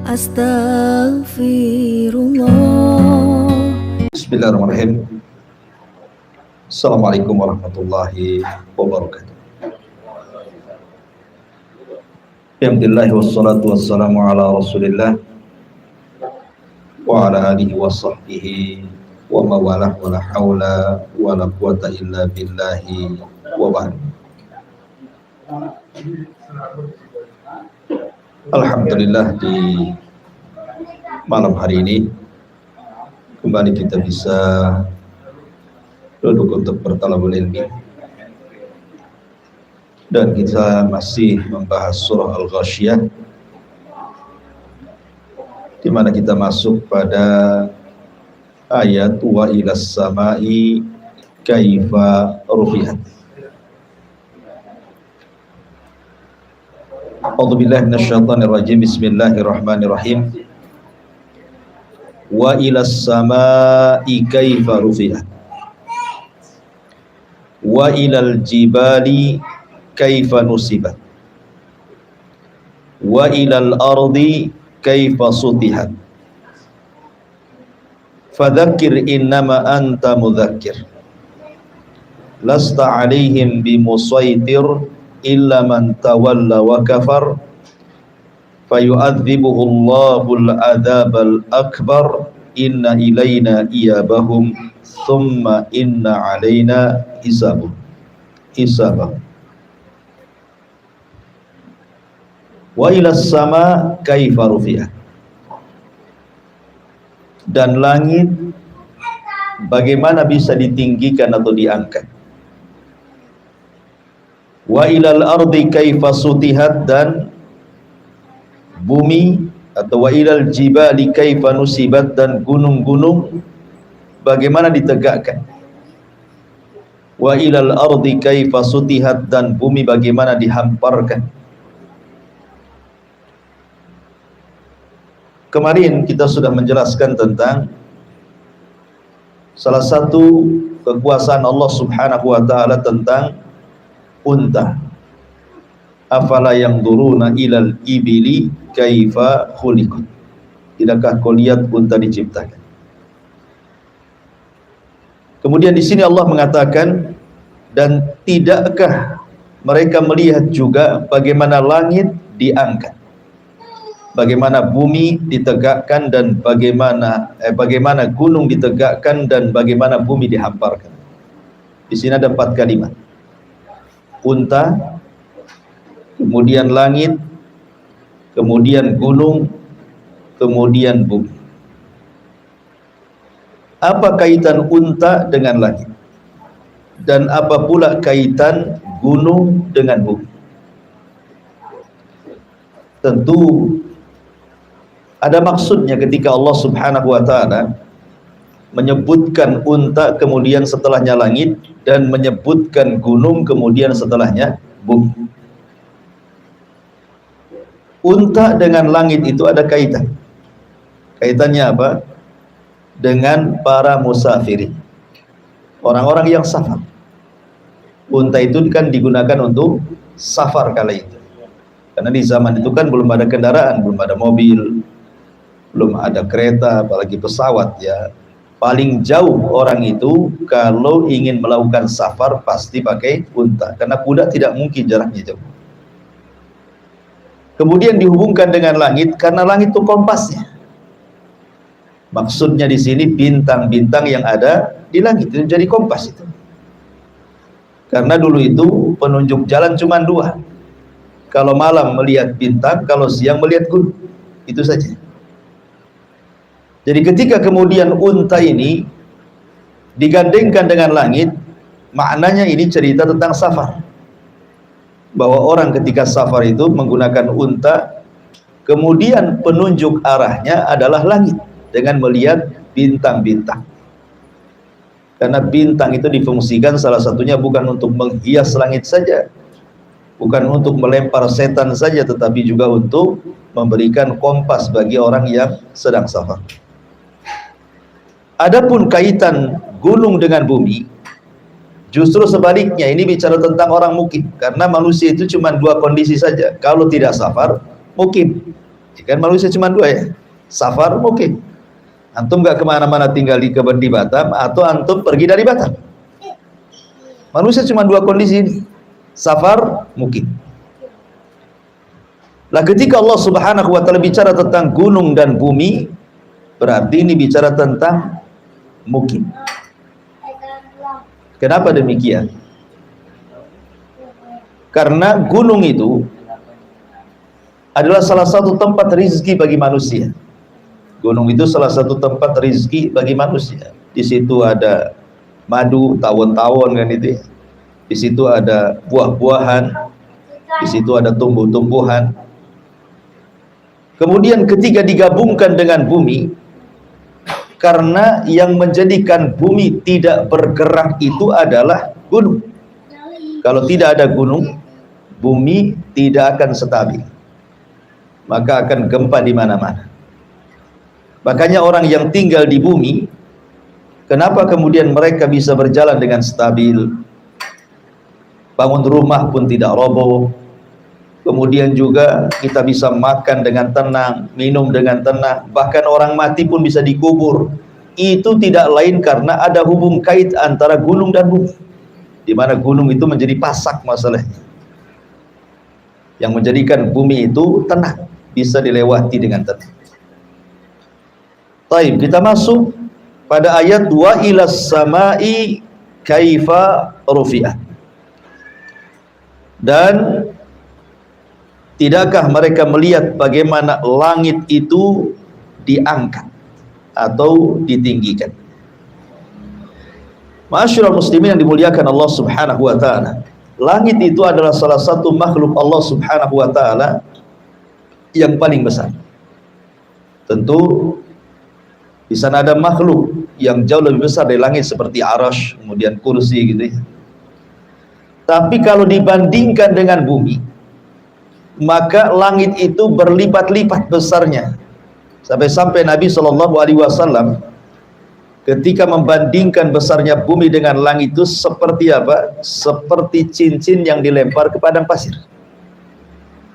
Astaghfirullah. Bismillahirrahmanirrahim. Assalamualaikum warahmatullahi wabarakatuh. Alhamdulillah wassalatu wassalamu ala Rasulillah wa ala alihi wa sahbihi wa mawalah wa la hawla wa la quwata illa billahi wa ba'd. Alhamdulillah, di malam hari ini kembali kita bisa duduk untuk bertalabul ilmi, dan kita masih membahas surah Al-Ghasyiyah, di mana kita masuk pada ayat wa ilas samai kaifa rufi'at. A'udzubillahi minasyaitonir rajim. Bismillahirrahmanirrahim. Wa ilas samai kaifa rufi'at wa ilal jibali kaifa nusibat wa ilal ardi kaifa sutihat fadzakir innama anta mudzakkir lasta alaihim bimusaitir illa man tawalla wa kafar fayu'adzibuhu Allahul adzabal akbar inna ilaina iyabahum thumma inna alaina hisabahum. Wa ilas sama kaifa rufi'at, dan langit bagaimana bisa ditinggikan atau diangkat. Wa ilal ardi kaifa sutihat, dan bumi atau wa ilal jibali kaifa nusibat, dan gunung-gunung bagaimana ditegakkan. Wa ilal ardi kaifa sutihat, dan bumi bagaimana dihamparkan. Kemarin kita sudah menjelaskan tentang salah satu kekuasaan Allah Subhanahu wa taala tentang unta. Afala yanzuruna ilal ibili kaifa khuliqat. Tidakkah kau lihat unta diciptakan? Kemudian di sini Allah mengatakan, dan tidakkah mereka melihat juga bagaimana langit diangkat, bagaimana bumi ditegakkan, dan bagaimana gunung ditegakkan, dan bagaimana bumi dihamparkan. Di sini ada 4 kalimat. Unta, kemudian langit, kemudian gunung, kemudian bumi. Apa kaitan unta dengan langit? Dan apa pula kaitan gunung dengan bumi? Tentu ada maksudnya ketika Allah Subhanahu wa taala menyebutkan unta kemudian setelahnya langit, dan menyebutkan gunung kemudian setelahnya bumi. Unta dengan langit itu ada kaitan. Kaitannya apa? Dengan para musafiri, orang-orang yang safar. Unta itu kan digunakan untuk safar kala itu, karena di zaman itu kan belum ada kendaraan, belum ada mobil, belum ada kereta, apalagi pesawat ya. Paling jauh orang itu kalau ingin melakukan safar pasti pakai unta, karena kuda tidak mungkin jaraknya jauh. Kemudian dihubungkan dengan langit karena langit itu kompasnya. Maksudnya di sini bintang-bintang yang ada di langit itu jadi kompas itu. Karena dulu itu penunjuk jalan cuma 2. Kalau malam melihat bintang, kalau siang melihat gunung. Itu saja. Jadi ketika kemudian unta ini digandengkan dengan langit, maknanya ini cerita tentang safar. Bahwa orang ketika safar itu menggunakan unta, kemudian penunjuk arahnya adalah langit dengan melihat bintang-bintang. Karena bintang itu difungsikan salah satunya bukan untuk menghias langit saja, bukan untuk melempar setan saja, tetapi juga untuk memberikan kompas bagi orang yang sedang safar. Adapun kaitan gunung dengan bumi, justru sebaliknya, ini bicara tentang orang mukim. Karena manusia itu cuma 2 kondisi saja. Kalau tidak safar, mukim. Kan manusia cuma dua ya, safar mukim. Antum gak kemana-mana, tinggal di Batam, atau antum pergi dari Batam. Manusia cuma dua kondisi ini, safar mukim. Lah ketika Allah Subhanahu wa taala bicara tentang gunung dan bumi, berarti ini bicara tentang mukim. Kenapa demikian? Karena gunung itu adalah salah satu tempat rizki bagi manusia. Gunung itu salah satu tempat rizki bagi manusia. Di situ ada madu, tawon-tawon kan itu ya. Di situ ada buah-buahan, di situ ada tumbuh-tumbuhan. Kemudian ketika digabungkan dengan bumi, karena yang menjadikan bumi tidak bergerak itu adalah gunung. Kalau tidak ada gunung, bumi tidak akan stabil, maka akan gempa di mana-mana. Makanya orang yang tinggal di bumi, kenapa kemudian mereka bisa berjalan dengan stabil, bangun rumah pun tidak roboh, kemudian juga kita bisa makan dengan tenang, minum dengan tenang, bahkan orang mati pun bisa dikubur. Itu tidak lain karena ada hubung kait antara gunung dan bumi, di mana gunung itu menjadi pasak masalahnya, yang menjadikan bumi itu tenang, bisa dilewati dengan tenang. Taib, kita masuk pada ayat 2, ilas samai kaifa rufi'at. Dan tidakkah mereka melihat bagaimana langit itu diangkat atau ditinggikan? Ma'asyiral muslimin yang dimuliakan Allah Subhanahu wa taala, langit itu adalah salah satu makhluk Allah Subhanahu wa taala yang paling besar. Tentu di sana ada makhluk yang jauh lebih besar dari langit seperti arasy, kemudian kursi gitu ya. Tapi kalau dibandingkan dengan bumi, maka langit itu berlipat-lipat besarnya. Sampai-sampai Nabi SAW ketika membandingkan besarnya bumi dengan langit itu seperti apa? Seperti cincin yang dilempar ke padang pasir.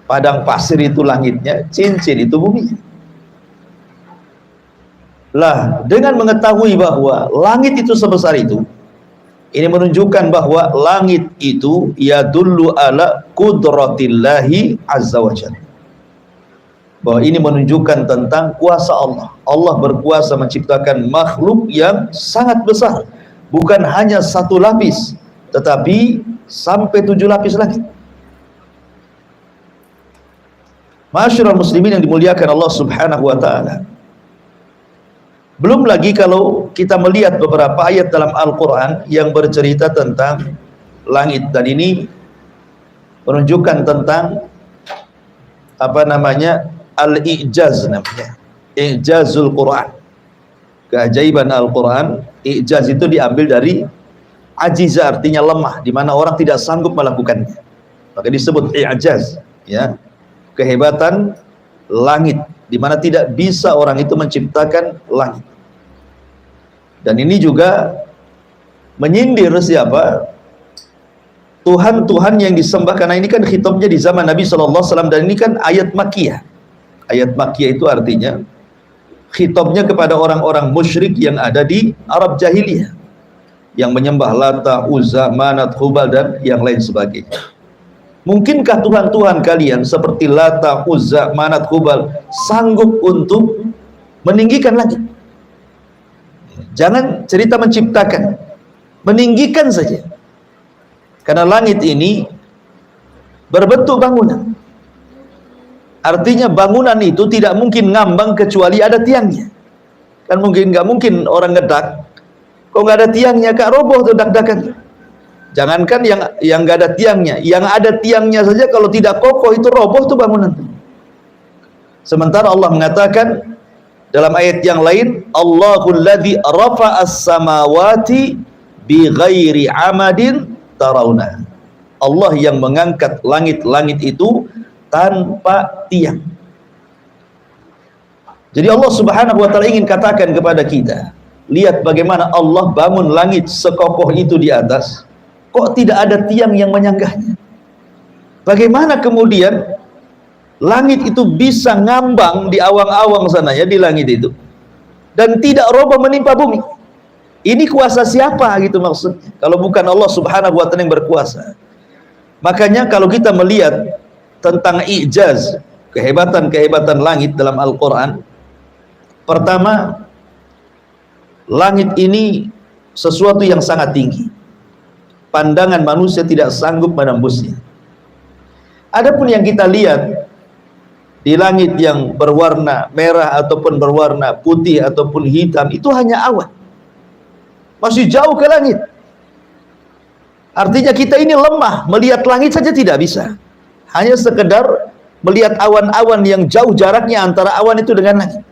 Padang pasir itu langitnya, cincin itu buminya. Lah, dengan mengetahui bahwa langit itu sebesar itu, ini menunjukkan bahwa langit itu yadullu ala qudratillahi azza wa jalla. Bahwa ini menunjukkan tentang kuasa Allah. Allah berkuasa menciptakan makhluk yang sangat besar, bukan hanya satu lapis, tetapi sampai 7 lapis lagi. Ma'asyiral muslimin yang dimuliakan Allah Subhanahu wa taala. Belum lagi kalau kita melihat beberapa ayat dalam Al-Quran yang bercerita tentang langit, dan ini menunjukkan tentang apa namanya, al-i'jaz namanya, i'jazul Quran, keajaiban Al-Quran. I'jaz itu diambil dari ajiza, artinya lemah, di mana orang tidak sanggup melakukannya, maka disebut i'jaz ya, kehebatan langit, di mana tidak bisa orang itu menciptakan langit. Dan ini juga menyindir siapa? Tuhan-Tuhan yang disembah, karena ini kan khitabnya di zaman Nabi SAW, dan ini kan ayat Makkiyah. Ayat Makkiyah itu artinya khitabnya kepada orang-orang musyrik yang ada di Arab Jahiliyah, yang menyembah Lata, Uzza, Manat, Hubal, dan yang lain sebagainya. Mungkinkah Tuhan-Tuhan kalian seperti Lata, Uzza, Manat, Hubal sanggup untuk meninggikan langit? Jangan cerita menciptakan, meninggikan saja. Karena langit ini berbentuk bangunan. Artinya bangunan itu tidak mungkin ngambang kecuali ada tiangnya. Kan mungkin, nggak mungkin orang ngedak, kok nggak ada tiangnya, kak roboh tuh dak-dakan. Jangankan yang nggak ada tiangnya, yang ada tiangnya saja kalau tidak kokoh itu roboh tuh bangunan. Sementara Allah mengatakan dalam ayat yang lain, Allahul ladzi rafa'as samawati bi ghairi amadin tarawna. Allah yang mengangkat langit-langit itu tanpa tiang. Jadi Allah Subhanahu wa taala ingin katakan kepada kita, lihat bagaimana Allah bangun langit sekokoh itu di atas, kok tidak ada tiang yang menyanggahnya. Bagaimana kemudian Langit itu bisa ngambang di awang-awang sana ya, di langit itu, dan tidak roboh menimpa bumi. Ini kuasa siapa gitu maksudnya, kalau bukan Allah subhanahu wa ta'ala yang berkuasa. Makanya kalau kita melihat tentang ijaz, kehebatan-kehebatan langit dalam Al-Quran, pertama, langit ini sesuatu yang sangat tinggi, pandangan manusia tidak sanggup menembusnya. Adapun yang kita lihat di langit yang berwarna merah ataupun berwarna putih ataupun hitam, itu hanya awan, masih jauh ke langit. Artinya kita ini lemah, melihat langit saja tidak bisa, hanya sekedar melihat awan-awan yang jauh jaraknya antara awan itu dengan langit.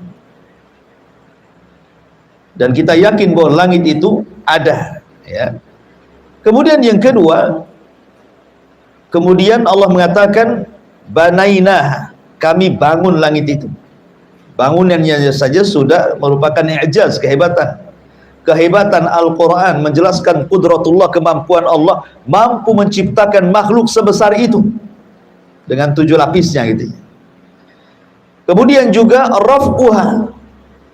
Dan kita yakin bahwa langit itu ada ya. Kemudian yang kedua, kemudian Allah mengatakan banainah, kami bangun langit itu. Bangunannya saja sudah merupakan i'jaz, kehebatan. Kehebatan Al-Quran menjelaskan qudratullah, kemampuan Allah mampu menciptakan makhluk sebesar itu dengan 7 lapisnya gitu. Kemudian juga raf'uha,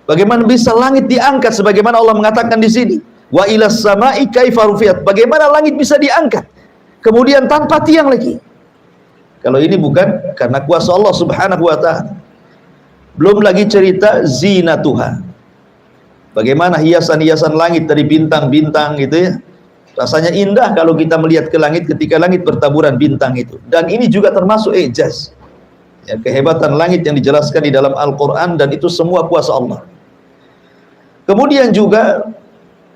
bagaimana bisa langit diangkat, sebagaimana Allah mengatakan di sini, wa ilas sama'i kaifa rufiat, bagaimana langit bisa diangkat kemudian tanpa tiang lagi. Kalau ini bukan karena kuasa Allah subhanahu wa ta'ala. Belum lagi cerita zinatuha, bagaimana hiasan-hiasan langit dari bintang-bintang gitu ya. Rasanya indah kalau kita melihat ke langit ketika langit bertaburan bintang itu. Dan ini juga termasuk ijaz ya, kehebatan langit yang dijelaskan di dalam Al-Quran, dan itu semua kuasa Allah. Kemudian juga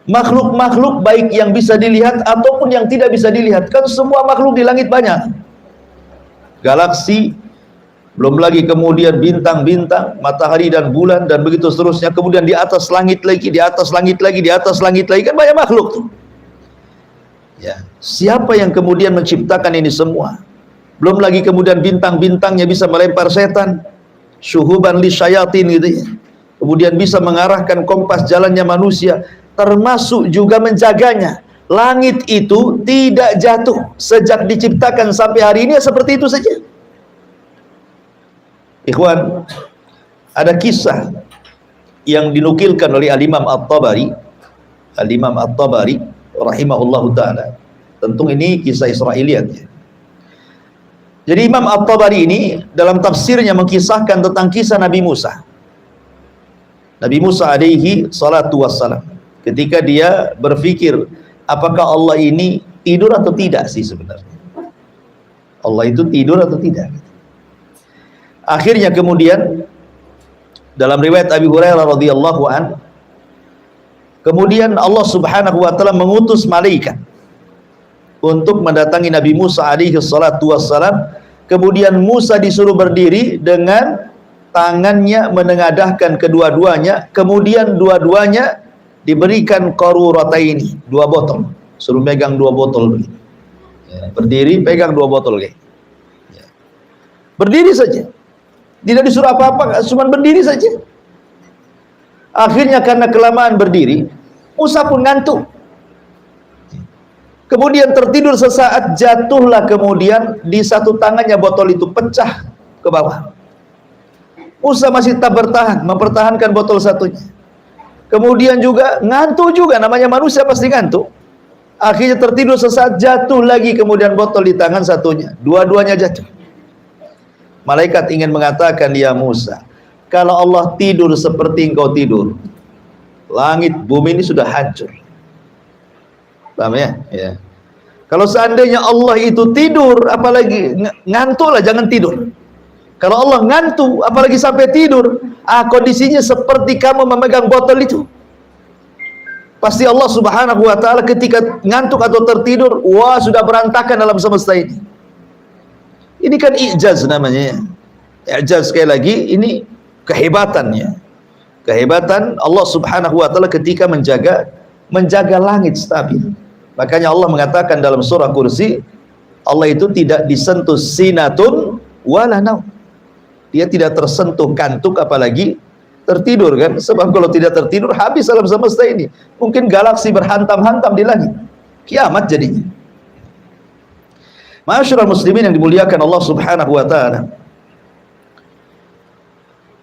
makhluk-makhluk baik yang bisa dilihat ataupun yang tidak bisa dilihat, kan semua makhluk di langit banyak, galaksi, belum lagi kemudian bintang-bintang, matahari dan bulan, dan begitu seterusnya. Kemudian di atas langit lagi, di atas langit lagi, di atas langit lagi, kan banyak makhluk tuh ya. Siapa yang kemudian menciptakan ini semua? Belum lagi kemudian bintang-bintangnya bisa melempar setan, syuhuban li syayatin gitu ya. Kemudian bisa mengarahkan kompas jalannya manusia, termasuk juga menjaganya. Langit itu tidak jatuh sejak diciptakan sampai hari ini ya, seperti itu saja. Ikhwan, ada kisah yang dinukilkan oleh Al-Imam At-Tabari, Al-Imam At-Tabari rahimahullahu ta'ala. Tentu ini kisah Israiliyat ya. Jadi Imam At-Tabari ini dalam tafsirnya mengkisahkan tentang kisah Nabi Musa. Nabi Musa alaihi salatu wassalam, ketika dia berpikir apakah Allah ini tidur atau tidak sih sebenarnya, Allah itu tidur atau tidak. Akhirnya kemudian dalam riwayat Abi Hurairah radhiyallahu an, kemudian Allah subhanahu wa ta'ala mengutus malaikat untuk mendatangi Nabi Musa alaihi salatu wassalam. Kemudian Musa disuruh berdiri dengan tangannya menengadahkan kedua-duanya, kemudian dua-duanya diberikan qarurataini, 2 botol, suruh megang 2 botol begini ya, berdiri pegang 2 botol kayak ya. Berdiri saja, tidak disuruh apa-apa, cuma berdiri saja. Akhirnya karena kelamaan berdiri, Musa pun ngantuk, kemudian tertidur sesaat, jatuhlah kemudian di satu tangannya botol itu pecah ke bawah. Musa masih tak bertahan, mempertahankan botol satunya. Kemudian juga ngantuk juga, namanya manusia pasti ngantuk. Akhirnya tertidur sesaat, jatuh lagi kemudian botol di tangan satunya, dua-duanya jatuh. Malaikat ingin mengatakan, ya Musa, kalau Allah tidur seperti engkau tidur, langit bumi ini sudah hancur. Paham ya? Ya. Kalau seandainya Allah itu tidur, apalagi ngantuklah, jangan tidur. Kalau Allah ngantuk, apalagi sampai tidur, kondisinya seperti kamu memegang botol itu. Pasti Allah subhanahu wa ta'ala ketika ngantuk atau tertidur, wah sudah berantakan dalam semesta ini. Ini kan i'jaz namanya. I'jaz sekali lagi, ini kehebatannya. Kehebatan Allah subhanahu wa ta'ala ketika menjaga langit stabil. Makanya Allah mengatakan dalam surah Kursi, Allah itu tidak disentuh sinatun wala naum. Dia tidak tersentuh kantuk apalagi tertidur kan. Sebab kalau tidak tertidur habis alam semesta ini. Mungkin galaksi berhantam-hantam di langit. Kiamat jadinya. Ma'asyiral muslimin yang dimuliakan Allah subhanahu wa ta'ala.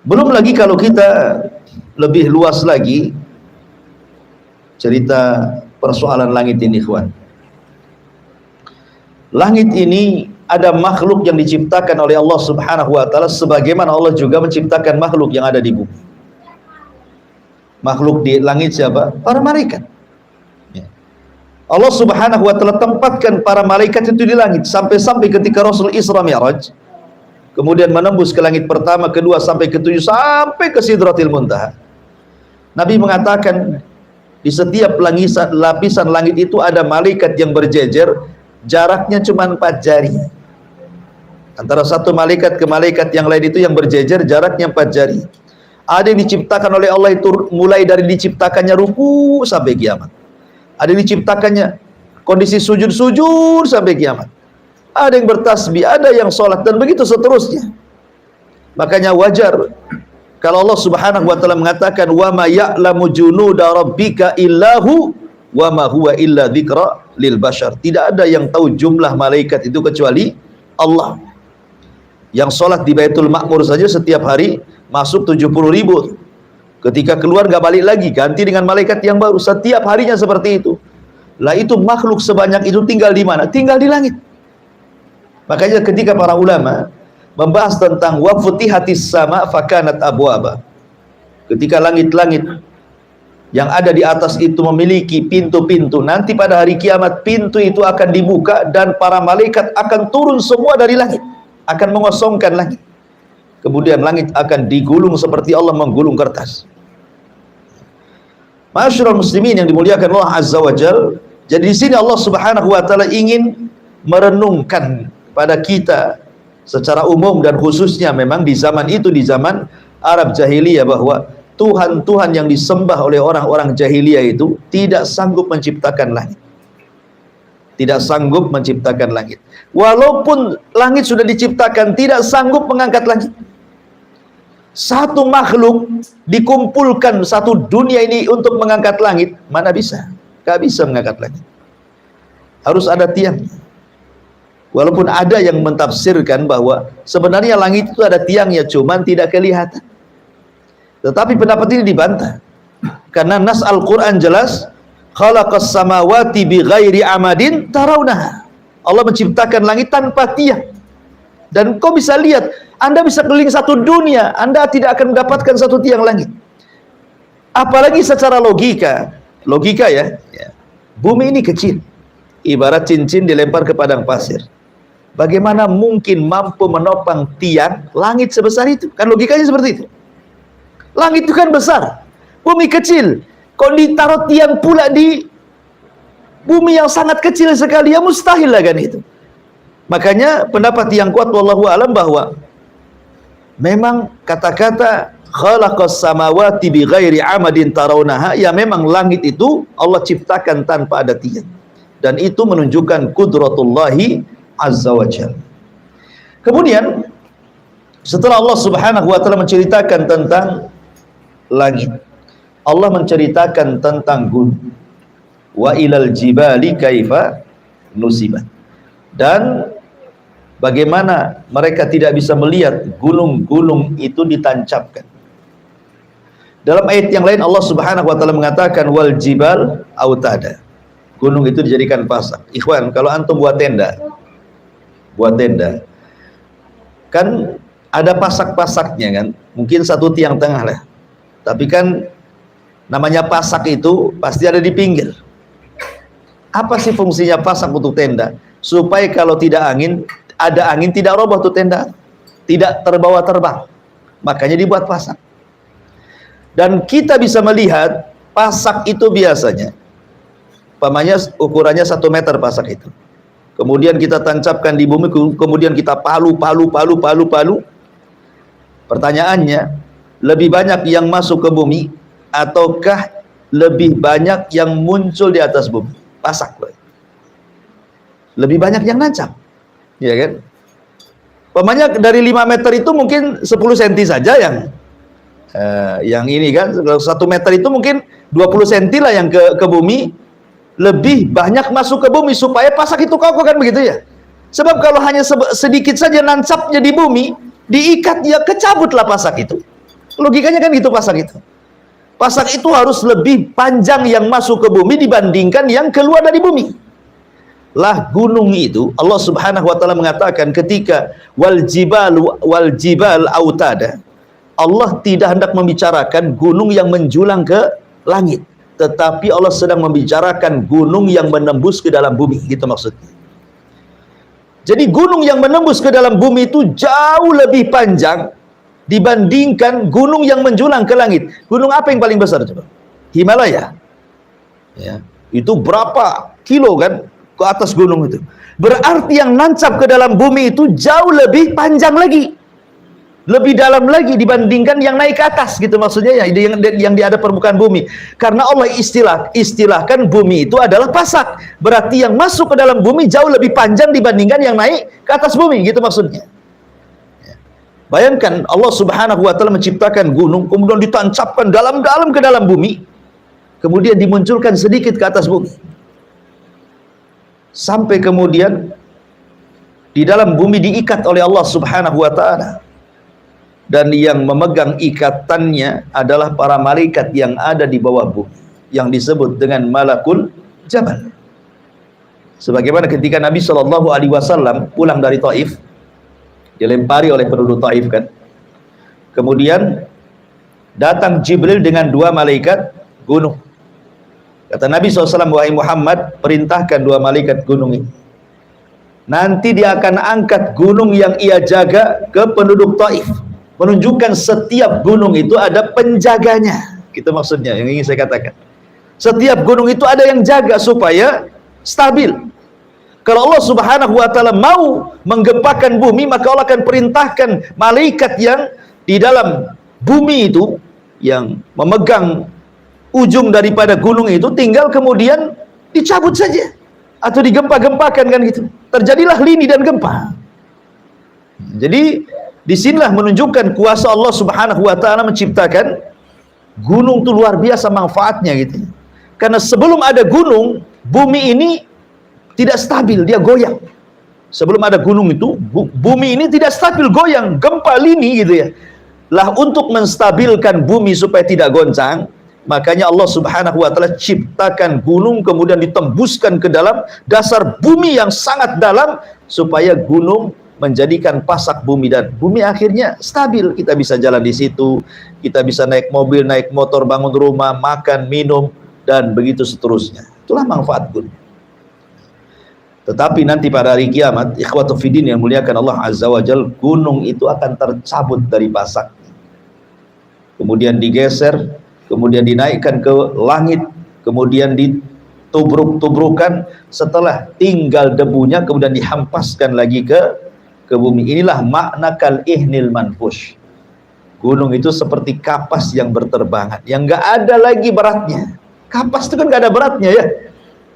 Belum lagi kalau kita lebih luas lagi cerita persoalan langit ini, ikhwan. Langit ini ada makhluk yang diciptakan oleh Allah Subhanahu wa taala, sebagaimana Allah juga menciptakan makhluk yang ada di bumi. Makhluk di langit siapa? Para malaikat. Allah Subhanahu wa taala tempatkan para malaikat itu di langit, sampai-sampai ketika Rasul Isra Mi'raj kemudian menembus ke langit pertama, kedua, sampai ketujuh, sampai ke Sidratil Muntaha. Nabi mengatakan di setiap lapisan langit itu ada malaikat yang berjejer, jaraknya cuma 4 jari. Antara satu malaikat ke malaikat yang lain itu yang berjejer jaraknya 4 jari. Ada yang diciptakan oleh Allah itu mulai dari diciptakannya ruku sampai kiamat. Ada yang diciptakannya kondisi sujud-sujud sampai kiamat. Ada yang bertasbih, ada yang sholat, dan begitu seterusnya. Makanya wajar kalau Allah Subhanahu wa taala mengatakan wa ma ya'lamu junuda rabbika illahu wa ma huwa illa dzikra lil bashar. Tidak ada yang tahu jumlah malaikat itu kecuali Allah. Yang sholat di Baitul Ma'mur saja setiap hari masuk 70.000. Ketika keluar gak balik lagi, ganti dengan malaikat yang baru. Setiap harinya seperti itu. Lah itu makhluk sebanyak itu tinggal di mana? Tinggal di langit. Makanya ketika para ulama membahas tentang wa futihatis sama fakanat abwaba, ketika langit-langit yang ada di atas itu memiliki pintu-pintu, nanti pada hari kiamat pintu itu akan dibuka dan para malaikat akan turun semua dari langit, akan mengosongkan langit. Kemudian langit akan digulung seperti Allah menggulung kertas. Ma'asyiral muslimin yang dimuliakan Allah Azza wa Jalla. Jadi di sini Allah Subhanahu wa taala ingin merenungkan pada kita secara umum dan khususnya memang di zaman itu, di zaman Arab jahiliyah, bahwa Tuhan-Tuhan yang disembah oleh orang-orang jahiliyah itu tidak sanggup menciptakan langit. Tidak sanggup menciptakan langit. Walaupun langit sudah diciptakan, tidak sanggup mengangkat langit. Satu makhluk dikumpulkan satu dunia ini untuk mengangkat langit, mana bisa? Gak bisa mengangkat langit. Harus ada tiang. Walaupun ada yang mentafsirkan bahwa sebenarnya langit itu ada tiangnya, cuman tidak kelihatan. Tetapi pendapat ini dibantah. Karena nas Al-Quran jelas, khalaqas samawati bighairi amadin tarawnaha. Allah menciptakan langit tanpa tiang. Dan kau bisa lihat, Anda bisa keliling satu dunia, Anda tidak akan mendapatkan satu tiang langit. Apalagi secara logika ya. Bumi ini kecil, ibarat cincin dilempar ke padang pasir. Bagaimana mungkin mampu menopang tiang langit sebesar itu? Kan logikanya seperti itu. Langit itu kan besar, bumi kecil. Kok ditaruh tiang pula di bumi yang sangat kecil sekali, ya mustahil lah kan itu. Makanya pendapat yang kuat wallahu alam bahwa memang kata-kata khalaqas samawati bighairi amadin tarawnaha, ya memang langit itu Allah ciptakan tanpa ada tiang. Dan itu menunjukkan kudratullahi azza wa jalla. Kemudian setelah Allah Subhanahu wa taala menceritakan tentang langit, Allah menceritakan tentang gunung. Wa ilal jibali kaifa nusibat. Dan bagaimana mereka tidak bisa melihat gunung-gunung itu ditancapkan. Dalam ayat yang lain Allah Subhanahu wa taala mengatakan wal jibal autada. Gunung itu dijadikan pasak. Ikhwan, kalau antum buat tenda kan ada pasak-pasaknya kan, mungkin satu tiang tengah lah. Tapi kan namanya pasak itu pasti ada di pinggir. Apa sih fungsinya pasak untuk tenda? Supaya kalau tidak ada angin tidak roboh tuh tenda, tidak terbawa terbang. Makanya dibuat pasak. Dan kita bisa melihat pasak itu biasanya, umpamanya ukurannya 1 meter pasak itu. Kemudian kita tancapkan di bumi, kemudian kita palu. Pertanyaannya, lebih banyak yang masuk ke bumi ataukah lebih banyak yang muncul di atas bumi? Pasak. Lebih banyak yang nancap. Ya kan? Umpamanya dari 5 meter itu mungkin 10 cm saja yang ini kan, 1 meter itu mungkin 20 cm lah yang ke bumi. Lebih banyak masuk ke bumi supaya pasak itu kokoh kan, begitu ya. Sebab kalau hanya sedikit saja nancapnya di bumi, diikat, ya kecabutlah pasak itu. Logikanya kan gitu pasak itu. Pasak itu harus lebih panjang yang masuk ke bumi dibandingkan yang keluar dari bumi. Lah gunung itu Allah Subhanahu wa taala mengatakan ketika wal jibal autada. Allah tidak hendak membicarakan gunung yang menjulang ke langit, tetapi Allah sedang membicarakan gunung yang menembus ke dalam bumi, gitu maksudnya. Jadi gunung yang menembus ke dalam bumi itu jauh lebih panjang dibandingkan gunung yang menjulang ke langit. Gunung apa yang paling besar coba? Himalaya. Ya, itu berapa kilo kan ke atas gunung itu? Berarti yang nancap ke dalam bumi itu jauh lebih panjang lagi, lebih dalam lagi dibandingkan yang naik ke atas, gitu maksudnya ya, yang di ada permukaan bumi. Karena Allah istilahkan bumi itu adalah pasak. Berarti yang masuk ke dalam bumi jauh lebih panjang dibandingkan yang naik ke atas bumi, gitu maksudnya. Bayangkan Allah Subhanahu wa taala menciptakan gunung, kemudian ditancapkan dalam-dalam ke dalam bumi, kemudian dimunculkan sedikit ke atas bumi. Sampai kemudian di dalam bumi diikat oleh Allah Subhanahu wa taala. Dan yang memegang ikatannya adalah para malaikat yang ada di bawah bumi, yang disebut dengan malakul jabal. Sebagaimana ketika Nabi Shallallahu alaihi wasallam pulang dari Taif, dilempari oleh penduduk Taif kan. Kemudian datang Jibril dengan 2 malaikat gunung. Kata Nabi SAW, wahai Muhammad, perintahkan 2 malaikat gunung ini. Nanti dia akan angkat gunung yang ia jaga ke penduduk Taif. Menunjukkan setiap gunung itu ada penjaganya. Gitu maksudnya yang ingin saya katakan. Setiap gunung itu ada yang jaga supaya stabil. Kalau Allah Subhanahu wa taala mau menggempakan bumi, maka Allah akan perintahkan malaikat yang di dalam bumi itu, yang memegang ujung daripada gunung itu, tinggal kemudian dicabut saja atau digempa-gempakan kan gitu. Terjadilah lini dan gempa. Jadi disinilah menunjukkan kuasa Allah Subhanahu wa taala menciptakan gunung itu luar biasa manfaatnya gitu. Karena sebelum ada gunung, bumi ini tidak stabil, dia goyang. Sebelum ada gunung itu, bumi ini tidak stabil, goyang, gempa lini gitu ya. Lah untuk menstabilkan bumi supaya tidak goncang, makanya Allah Subhanahu wa taala ciptakan gunung kemudian ditembuskan ke dalam dasar bumi yang sangat dalam supaya gunung menjadikan pasak bumi, dan bumi akhirnya stabil. Kita bisa jalan di situ, kita bisa naik mobil, naik motor, bangun rumah, makan, minum, dan begitu seterusnya. Itulah manfaat gunung. Tetapi nanti pada hari kiamat, ikhwatu fiddin yang muliakan Allah Azza wa Jal, gunung itu akan tercabut dari pasak, kemudian digeser, kemudian dinaikkan ke langit, kemudian ditubruk-tubrukan, setelah tinggal debunya kemudian dihampaskan lagi ke bumi. Inilah makna kal ihnil manfush. Gunung itu seperti kapas yang berterbangan, yang nggak ada lagi beratnya. Kapas itu kan nggak ada beratnya ya.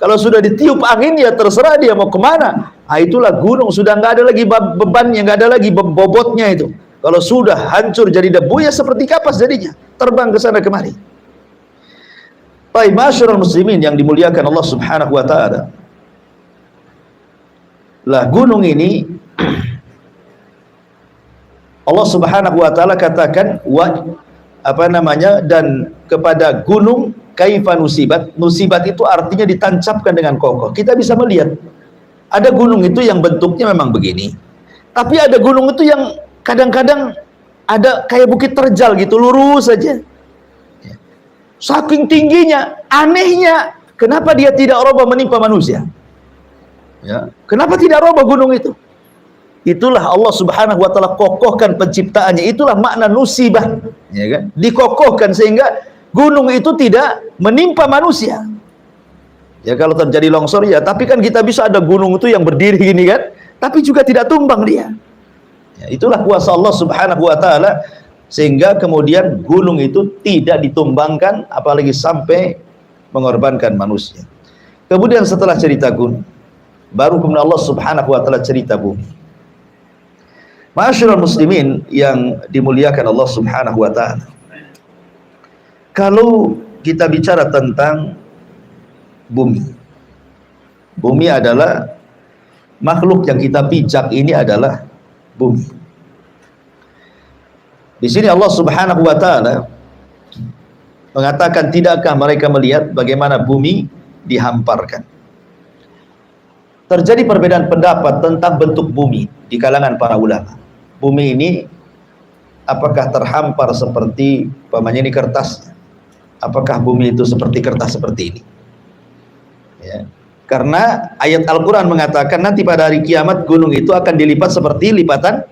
Kalau sudah ditiup angin ya terserah dia mau kemana. Nah, itulah gunung, sudah nggak ada lagi bebannya, nggak ada lagi bobotnya itu. Kalau sudah hancur jadi debu ya seperti kapas jadinya, terbang ke sana kemari. Baik, masyarul muslimin yang dimuliakan Allah Subhanahu wa taala. Lah gunung ini Allah Subhanahu wa taala katakan dan kepada gunung kaifa nusibat. Nusibat itu artinya ditancapkan dengan kokoh. Kita bisa melihat ada gunung itu yang bentuknya memang begini, tapi ada gunung itu yang kadang-kadang ada kayak bukit terjal gitu, lurus saja. Saking tingginya, anehnya, kenapa dia tidak roboh menimpa manusia? Ya, kenapa tidak roboh gunung itu? Itulah Allah Subhanahu wa taala kokohkan penciptaannya. Itulah makna nusibah, ya kan? Dikokohkan sehingga gunung itu tidak menimpa manusia. Ya kalau terjadi longsor ya, tapi kan kita bisa ada gunung itu yang berdiri gini kan, tapi juga tidak tumbang dia. Ya, itulah kuasa Allah Subhanahu wa taala sehingga kemudian gunung itu tidak ditumbangkan apalagi sampai mengorbankan manusia. Kemudian setelah cerita gunung, baru kemudian Allah Subhanahu wa taala cerita bumi. Ma'asyiral muslimin yang dimuliakan Allah Subhanahu wa taala. Kalau kita bicara tentang bumi, bumi adalah makhluk yang kita pijak, ini adalah bumi. Di sini Allah Subhanahu wa taala mengatakan, tidakkah mereka melihat bagaimana bumi dihamparkan? Terjadi perbedaan pendapat tentang bentuk bumi di kalangan para ulama. Bumi ini apakah terhampar seperti ini kertas? Apakah bumi itu seperti kertas seperti ini? Ya. Karena ayat Al-Quran mengatakan nanti pada hari kiamat gunung itu akan dilipat seperti lipatan.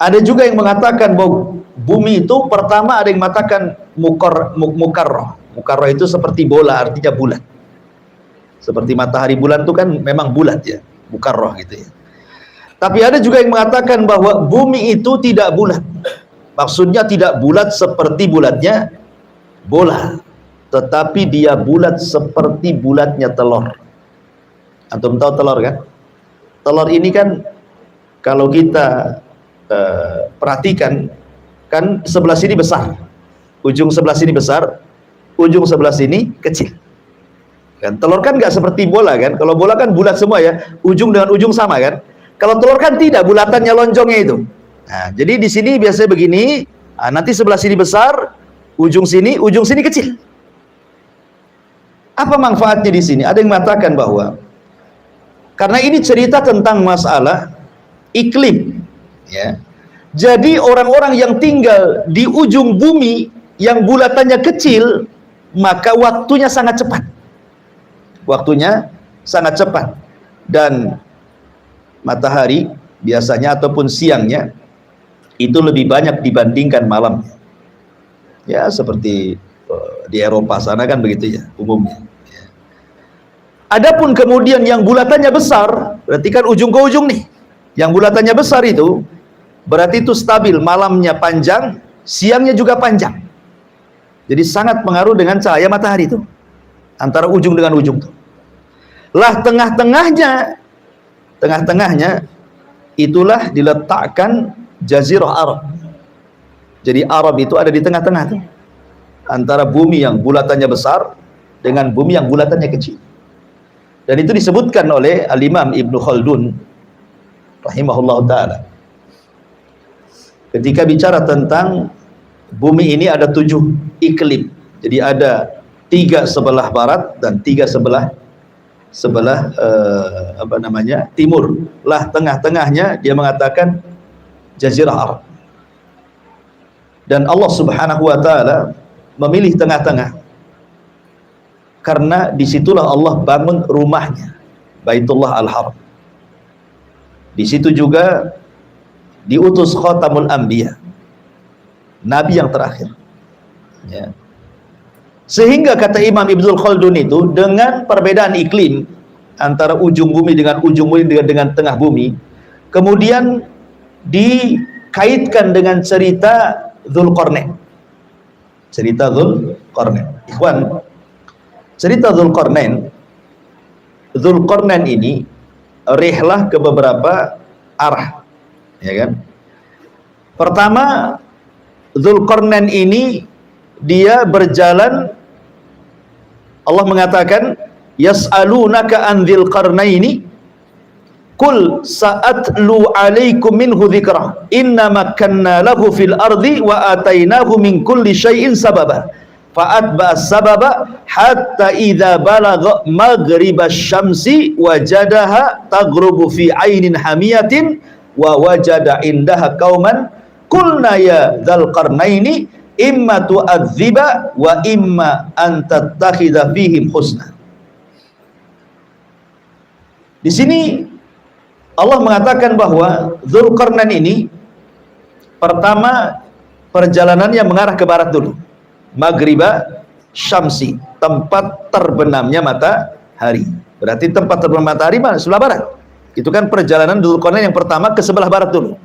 Ada juga yang mengatakan bahwa bumi itu pertama ada yang mengatakan mukarrah. Mukarrah itu seperti bola, artinya bulat. Seperti matahari bulan itu kan memang bulat ya, mukarrah gitu ya. Tapi ada juga yang mengatakan bahwa bumi itu tidak bulat. Maksudnya tidak bulat seperti bulatnya bola, tetapi dia bulat seperti bulatnya telur. Antum tahu telur kan? Telur ini kan kalau kita perhatikan kan sebelah sini besar, ujung sebelah sini besar, ujung sebelah sini kecil. Kan telur kan nggak seperti bola kan? Kalau bola kan bulat semua ya, ujung dengan ujung sama kan? Kalau telur kan tidak, bulatannya lonjongnya itu. Nah, jadi di sini biasanya begini, nanti sebelah sini besar, ujung sini kecil. Apa manfaatnya di sini? Ada yang mengatakan bahwa karena ini cerita tentang masalah iklim, ya. Jadi orang-orang yang tinggal di ujung bumi yang bulatannya kecil, maka waktunya sangat cepat. Waktunya sangat cepat. Dan matahari biasanya ataupun siangnya itu lebih banyak dibandingkan malamnya. Ya, seperti di Eropa sana kan begitu ya umumnya. Ya. Adapun kemudian yang bulatannya besar, berarti kan ujung ke ujung nih. Yang bulatannya besar itu berarti itu stabil, malamnya panjang, siangnya juga panjang. Jadi sangat pengaruh dengan cahaya matahari itu antara ujung dengan ujung tuh. Lah tengah-tengahnya itulah diletakkan Jazirah Arab. Jadi Arab itu ada di tengah-tengah tuh, antara bumi yang bulatannya besar dengan bumi yang bulatannya kecil. Dan itu disebutkan oleh Al-Imam Ibnu Khaldun rahimahullah ta'ala ketika bicara tentang bumi ini ada 7 iklim. Jadi ada 3 sebelah barat dan 3 sebelah timur. Lah tengah-tengahnya dia mengatakan Jazirah Arab. Dan Allah Subhanahu wa taala memilih tengah-tengah karena disitulah Allah bangun rumahnya, Baitullah Al-Haram. Di situ juga diutus Khatamul Anbiya, nabi yang terakhir, ya. Sehingga kata Imam Ibnu Khaldun itu dengan perbedaan iklim antara ujung bumi dengan ujung bumi dengan tengah bumi, kemudian dikaitkan dengan cerita Dzulqarnain. Cerita Dzulqarnain. Ikhwan, cerita Dzulqarnain ini rihlah ke beberapa arah, ya kan? Pertama, Dzulqarnain ini dia berjalan, Allah mengatakan yas'alunaka an dzil qarnaini qul sa'atlu 'alaikum minhu dzikra inna makkanna lahu fil ardi wa atainahu min kulli syai'in sababa fa'atba sababa hatta idza balagha maghribasy syamsi wajadaha taghrubu fi 'ainin hamiyatin wa wajada indaha qauman qulna ya dzal qarnaini imma tu'adziba wa imma an tattakhidha fihim husna. Di sini Allah mengatakan bahwa Dzulqarnain ini pertama perjalanannya mengarah ke barat dulu, Maghriba Syamsi, tempat terbenamnya matahari. Berarti tempat terbenam matahari mana? Sebelah barat. Itu kan perjalanan Dzulqarnain yang pertama ke sebelah barat dulu.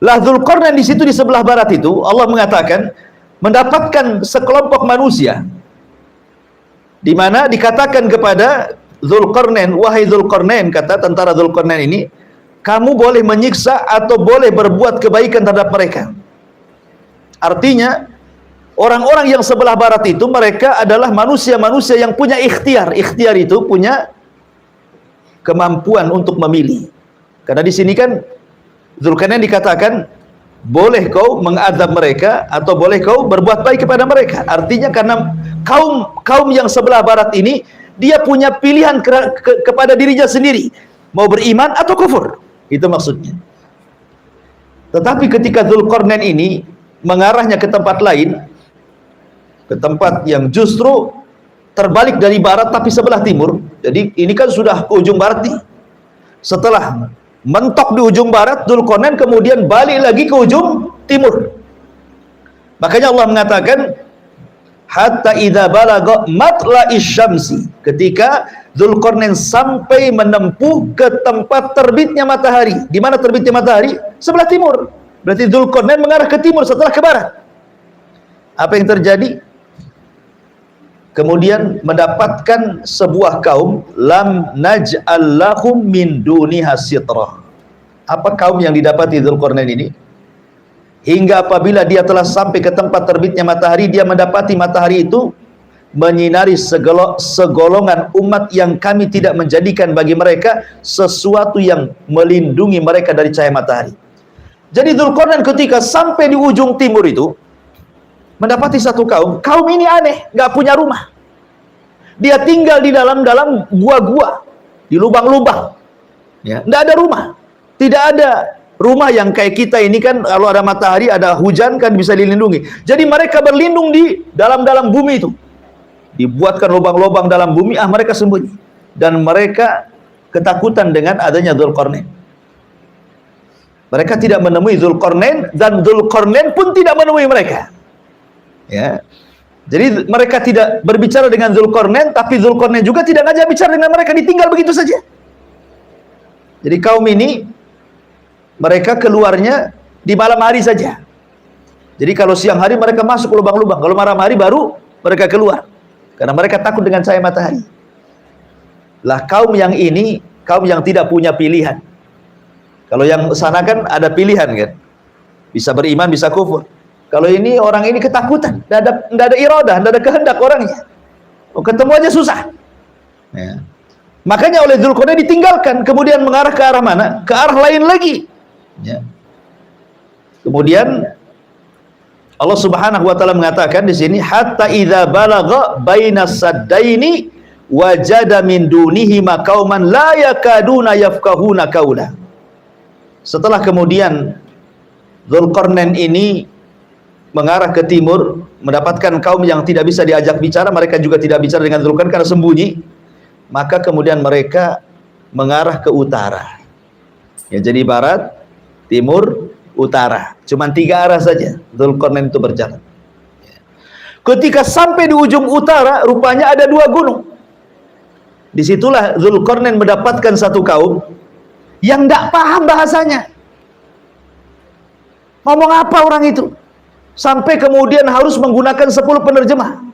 Lah Dzulqarnain di situ di sebelah barat itu Allah mengatakan mendapatkan sekelompok manusia, di mana dikatakan kepada Dzulqarnain, wahai Dzulqarnain, kata tentara Dzulqarnain ini, kamu boleh menyiksa atau boleh berbuat kebaikan terhadap mereka. Artinya orang-orang yang sebelah barat itu mereka adalah manusia-manusia yang punya ikhtiar. Ikhtiar itu punya kemampuan untuk memilih. Karena di sini kan Dzulqarnain dikatakan boleh kau mengadab mereka atau boleh kau berbuat baik kepada mereka. Artinya karena kaum yang sebelah barat ini dia punya pilihan kepada dirinya sendiri, mau beriman atau kufur. Itu maksudnya. Tetapi ketika Dzulqarnain ini mengarahnya ke tempat lain, ke tempat yang justru terbalik dari barat tapi sebelah timur. Jadi ini kan sudah ke ujung barat nih. Setelah mentok di ujung barat, Dzulqarnain kemudian balik lagi ke ujung timur. Makanya Allah mengatakan hatta idza balagha matla'is syamsi, ketika Dzulqarnain sampai menempuh ke tempat terbitnya matahari. Di mana terbitnya matahari? Sebelah timur. Berarti Dzulqarnain mengarah ke timur setelah ke barat. Apa yang terjadi? Kemudian mendapatkan sebuah kaum lam naj'al lahum min duniha sitrah. Apa kaum yang didapati Dzulqarnain ini? Hingga apabila dia telah sampai ke tempat terbitnya matahari, dia mendapati matahari itu menyinari segolongan umat yang kami tidak menjadikan bagi mereka sesuatu yang melindungi mereka dari cahaya matahari. Jadi Dzulqarnain ketika sampai di ujung timur itu mendapati satu kaum ini aneh, nggak punya rumah. Dia tinggal di dalam gua-gua, di lubang-lubang. Ya, nggak ada rumah. Tidak ada rumah yang kayak kita ini kan, kalau ada matahari, ada hujan kan bisa dilindungi. Jadi mereka berlindung di dalam bumi itu. Dibuatkan lubang-lubang dalam bumi, mereka sembunyi. Dan mereka ketakutan dengan adanya Dzulqarnain. Mereka tidak menemui Dzulqarnain dan Dzulqarnain pun tidak menemui mereka. Ya. Jadi mereka tidak berbicara dengan Dzulqarnain, tapi Dzulqarnain juga tidak ngajak bicara dengan mereka, ditinggal begitu saja. Jadi kaum ini mereka keluarnya di malam hari saja. Jadi kalau siang hari mereka masuk ke lubang-lubang, kalau malam hari baru mereka keluar. Karena mereka takut dengan cahaya matahari. Lah kaum yang ini, kaum yang tidak punya pilihan. Kalau yang sana kan ada pilihan kan. Bisa beriman, bisa kufur. Kalau ini orang ini ketakutan, tidak ada iradah, tidak ada kehendak orangnya. Ketemu aja susah. Ya. Makanya oleh Dzulqarnain ditinggalkan, kemudian mengarah ke arah mana? Ke arah lain lagi. Ya. Kemudian Allah Subhanahu wa taala mengatakan di sini hatta idza balagha bainas saddaini wajada min dunihima qauman la yakaduna yafqahuna qaula. Setelah kemudian Dzulqarnain ini mengarah ke timur, mendapatkan kaum yang tidak bisa diajak bicara, mereka juga tidak bicara dengan Dzulqarnain karena sembunyi. Maka kemudian mereka mengarah ke utara. Ya, jadi barat, timur, utara. Cuman 3 arah saja Dzulqarnain itu berjalan. Ketika sampai di ujung utara, rupanya ada 2 gunung. Disitulah Dzulqarnain mendapatkan satu kaum yang tidak paham bahasanya. Ngomong apa orang itu? Sampai kemudian harus menggunakan 10 penerjemah.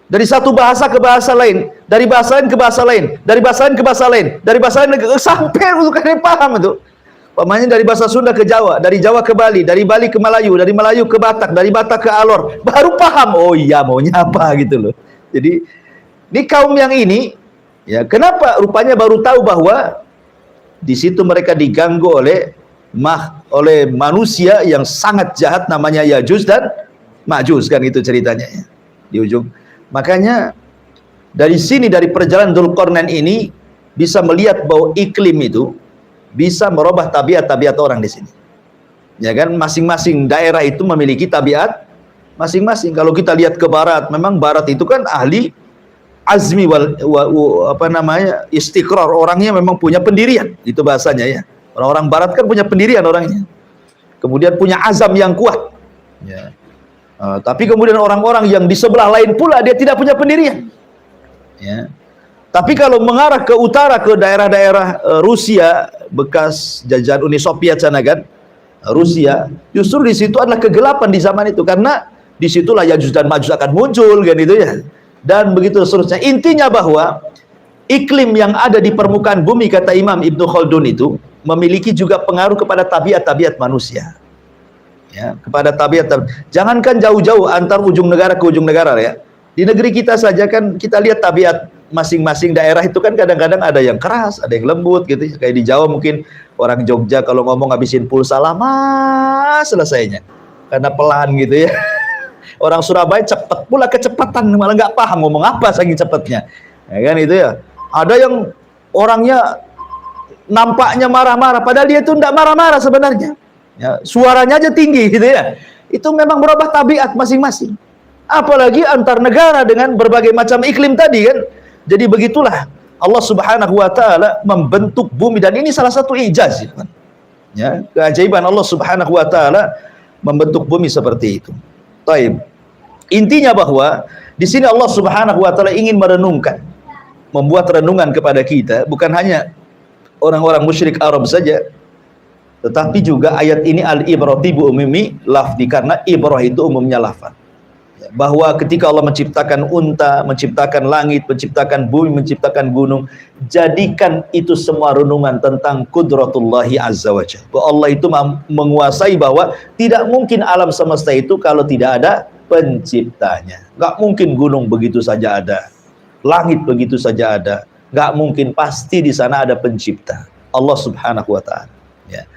Dari satu bahasa ke bahasa lain, dari bahasa lain ke bahasa lain, dari bahasa lain ke bahasa lain, dari bahasa lain ke sampai Dzulqarnain paham itu. Pemanya dari bahasa Sunda ke Jawa, dari Jawa ke Bali, dari Bali ke Melayu, dari Melayu ke Batak, dari Batak ke Alor, baru paham. Oh iya, maunya apa gitu loh. Jadi di kaum yang ini, ya kenapa rupanya baru tahu bahwa di situ mereka diganggu oleh manusia yang sangat jahat namanya Yajuj dan Majuj, kan itu ceritanya ya, di ujung. Makanya dari sini, dari perjalanan Dzulqarnain ini bisa melihat bahwa iklim itu bisa merubah tabiat-tabiat orang di sini. Ya kan, masing-masing daerah itu memiliki tabiat masing-masing. Kalau kita lihat ke barat, memang barat itu kan ahli azmi istiqrar, orangnya memang punya pendirian, itu bahasanya ya. Orang-orang barat kan punya pendirian orangnya. Kemudian punya azam yang kuat. Ya. Tapi kemudian orang-orang yang di sebelah lain pula dia tidak punya pendirian. Ya. Tapi kalau mengarah ke utara, ke daerah-daerah Rusia bekas jajahan Uni Soviet sana kan, Rusia, justru di situ adalah kegelapan di zaman itu, karena disitulah Yajuj dan Majuj akan muncul kan itu ya. Dan begitu seterusnya. Intinya bahwa iklim yang ada di permukaan bumi, kata Imam Ibnu Khaldun, itu memiliki juga pengaruh kepada tabiat-tabiat manusia. Ya, kepada tabiat. Jangankan jauh-jauh antar ujung negara ke ujung negara ya. Di negeri kita saja kan kita lihat tabiat masing-masing daerah itu kan kadang-kadang ada yang keras, ada yang lembut gitu. Kayak di Jawa mungkin orang Jogja kalau ngomong ngabisin pulsa lama selesainya. Karena pelan gitu ya. Orang Surabaya cepet pula kecepatan, malah nggak paham ngomong apa saking cepetnya. Ya kan itu ya. Ada yang orangnya nampaknya marah-marah, padahal dia itu tidak marah-marah sebenarnya. Ya, suaranya aja tinggi gitu ya. Itu memang berubah tabiat masing-masing. Apalagi antar negara dengan berbagai macam iklim tadi kan. Jadi begitulah Allah Subhanahu wa taala membentuk bumi, dan ini salah satu ijaz ya, keajaiban Allah Subhanahu wa taala membentuk bumi seperti itu. Taib. Intinya bahwa di sini Allah Subhanahu wa taala ingin merenungkan, membuat renungan kepada kita, bukan hanya orang-orang musyrik Arab saja, tetapi juga ayat ini al-ibrati bi umumi lafzi, karena ibrah itu umumnya lafaz. Bahwa ketika Allah menciptakan unta, menciptakan langit, menciptakan bumi, menciptakan gunung, jadikan itu semua renungan tentang kudratullahi azza wa jalla. Bahwa Allah itu menguasai, bahwa tidak mungkin alam semesta itu kalau tidak ada penciptanya. Gak mungkin gunung begitu saja ada, langit begitu saja ada, gak mungkin, pasti di sana ada pencipta, Allah Subhanahu wa taala. Ya.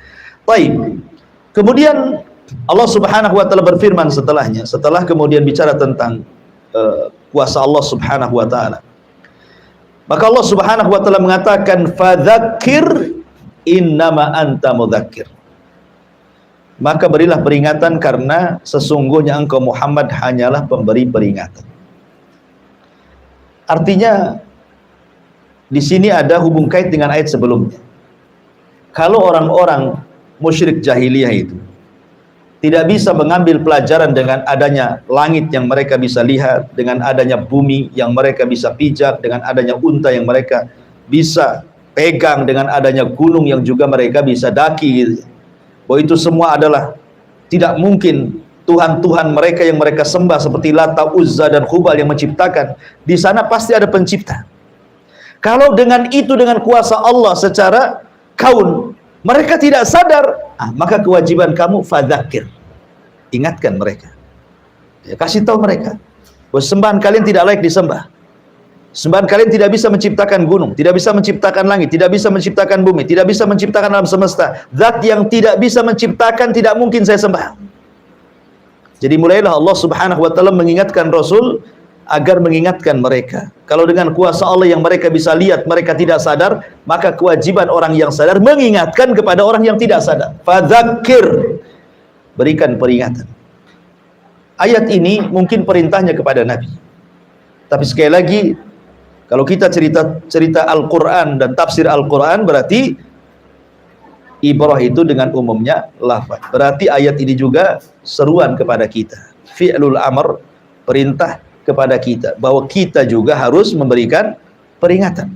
Baik. Kemudian Allah Subhanahu wa taala berfirman setelahnya, setelah kemudian bicara tentang kuasa Allah Subhanahu wa taala. Maka Allah Subhanahu wa taala mengatakan, fadzakir innama anta mudzakir. Maka berilah peringatan, karena sesungguhnya engkau Muhammad hanyalah pemberi peringatan. Artinya di sini ada hubung kait dengan ayat sebelumnya. Kalau orang-orang musyrik jahiliyah itu tidak bisa mengambil pelajaran dengan adanya langit yang mereka bisa lihat, dengan adanya bumi yang mereka bisa pijak, dengan adanya unta yang mereka bisa pegang, dengan adanya gunung yang juga mereka bisa daki gitu. Bahwa itu semua adalah tidak mungkin Tuhan-Tuhan mereka yang mereka sembah seperti Lata, Uzza dan Hubal yang menciptakan. Di sana pasti ada pencipta. Kalau dengan itu, dengan kuasa Allah secara kaun, mereka tidak sadar, maka kewajiban kamu fadzakir, ingatkan mereka, ya, kasih tahu mereka bahwa sembahan kalian tidak layak disembah. Sembahan kalian tidak bisa menciptakan gunung, tidak bisa menciptakan langit, tidak bisa menciptakan bumi, tidak bisa menciptakan alam semesta. Zat yang tidak bisa menciptakan tidak mungkin saya sembah. Jadi mulailah Allah Subhanahu wa taala mengingatkan Rasul agar mengingatkan mereka. Kalau dengan kuasa Allah yang mereka bisa lihat, mereka tidak sadar, maka kewajiban orang yang sadar mengingatkan kepada orang yang tidak sadar. Fadzakir, berikan peringatan. Ayat ini mungkin perintahnya kepada Nabi. Tapi sekali lagi, kalau kita cerita Al-Quran dan tafsir Al-Quran, berarti ibrah itu dengan umumnya lafaz. Berarti ayat ini juga seruan kepada kita. Fi'lul amr, perintah kepada kita, bahwa kita juga harus memberikan peringatan.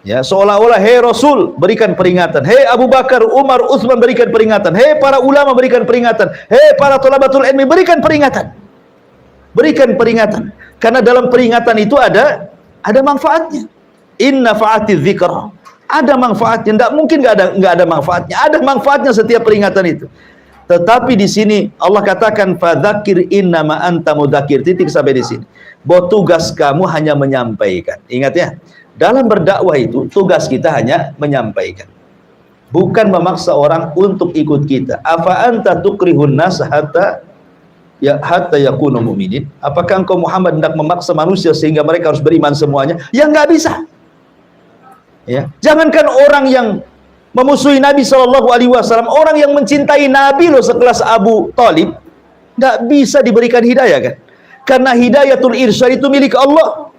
Ya, seolah-olah, hei Rasul, berikan peringatan. Hei Abu Bakar, Umar, Utsman, berikan peringatan. Hei para ulama, berikan peringatan. Hei para thalabatul ilmi, berikan peringatan. Berikan peringatan. Karena dalam peringatan itu ada manfaatnya. Inna fa'ati dzikra. Ada manfaatnya. Tidak mungkin nggak ada manfaatnya. Ada manfaatnya setiap peringatan itu. Tetapi di sini Allah katakan fadzakir innama anta mudzakir, titik sampai di sini. Bahwa tugas kamu hanya menyampaikan. Ingat ya, dalam berdakwah itu tugas kita hanya menyampaikan, bukan memaksa orang untuk ikut kita. Afa anta tukrihun nas hatta yakunu mu'minin? Apakah engkau Muhammad hendak memaksa manusia sehingga mereka harus beriman semuanya? Ya nggak bisa. Ya, jangankan orang yang memusuhi Nabi SAW, orang yang mencintai Nabi loh sekelas Abu Talib, tidak bisa diberikan hidayah kan? Karena hidayatul irsyad itu milik Allah.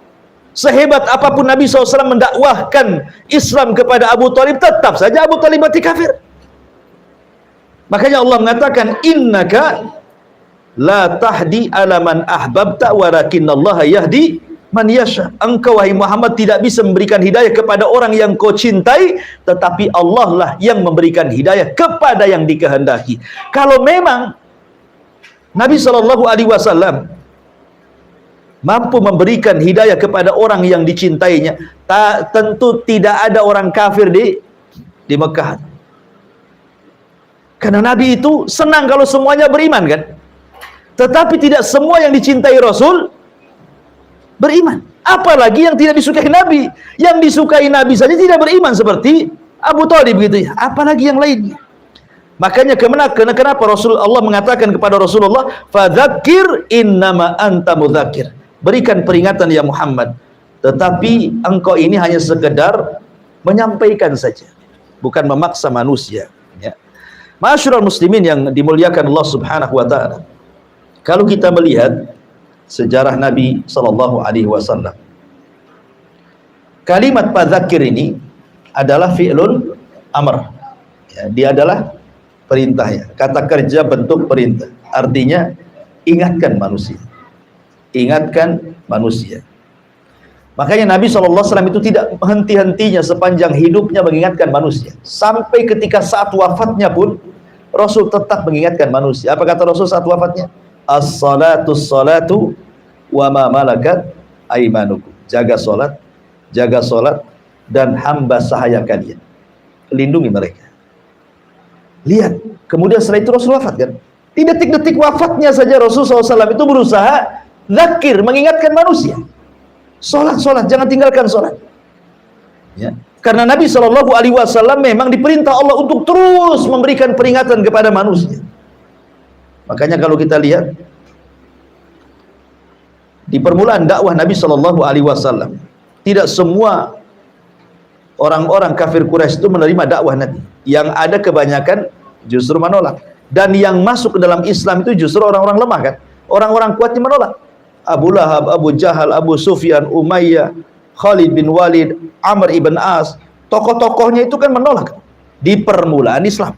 Sehebat apapun Nabi SAW mendakwahkan Islam kepada Abu Talib, tetap saja Abu Talib mati kafir. Makanya Allah mengatakan, innaka la tahdi ala man ahbabta walakinallaha yahdi man yasha. Engkau wahai Muhammad tidak bisa memberikan hidayah kepada orang yang kau cintai, tetapi Allah lah yang memberikan hidayah kepada yang dikehendaki. Kalau memang Nabi SAW mampu memberikan hidayah kepada orang yang dicintainya, tentu tidak ada orang kafir di Mekah. Karena Nabi itu senang kalau semuanya beriman kan. Tetapi tidak semua yang dicintai Rasul beriman. Apalagi yang tidak disukai Nabi. Yang disukai Nabi saja tidak beriman seperti Abu Thalib gitu ya. Apalagi yang lainnya. Makanya kenapa Allah mengatakan kepada Rasulullah, "Fadzakir innama anta mudzakir." Berikan peringatan ya Muhammad. Tetapi engkau ini hanya sekedar menyampaikan saja, bukan memaksa manusia. Ya. Ma'asyiral muslimin yang dimuliakan Allah Subhanahu wa taala. Kalau kita melihat sejarah Nabi sallallahu alaihi wasallam, kalimat fadzakir ini adalah fi'lun amr. Ya, dia adalah perintah ya. Kata kerja bentuk perintah. Artinya ingatkan manusia. Ingatkan manusia. Makanya Nabi SAW itu tidak henti-hentinya sepanjang hidupnya mengingatkan manusia. Sampai ketika saat wafatnya pun Rasul tetap mengingatkan manusia. Apa kata Rasul saat wafatnya? As-salatu wa ma malakat aimanukum. Jaga salat dan hamba sahaya kalian. Lindungi mereka. Lihat, kemudian setelah itu Rasul wafat kan? Di detik-detik wafatnya saja Rasul SAW itu berusaha zakir, mengingatkan manusia. Salat, jangan tinggalkan salat. Ya. Karena Nabi SAW memang diperintah Allah untuk terus memberikan peringatan kepada manusia. Makanya kalau kita lihat di permulaan dakwah Nabi SAW, tidak semua orang-orang kafir Quraisy itu menerima dakwah Nabi. Yang ada kebanyakan justru menolak. Dan yang masuk ke dalam Islam itu justru orang-orang lemah kan. Orang-orang kuatnya menolak. Abu Lahab, Abu Jahal, Abu Sufyan, Umayyah, Khalid bin Walid, Amr ibn As, tokoh-tokohnya itu kan menolak di permulaan Islam.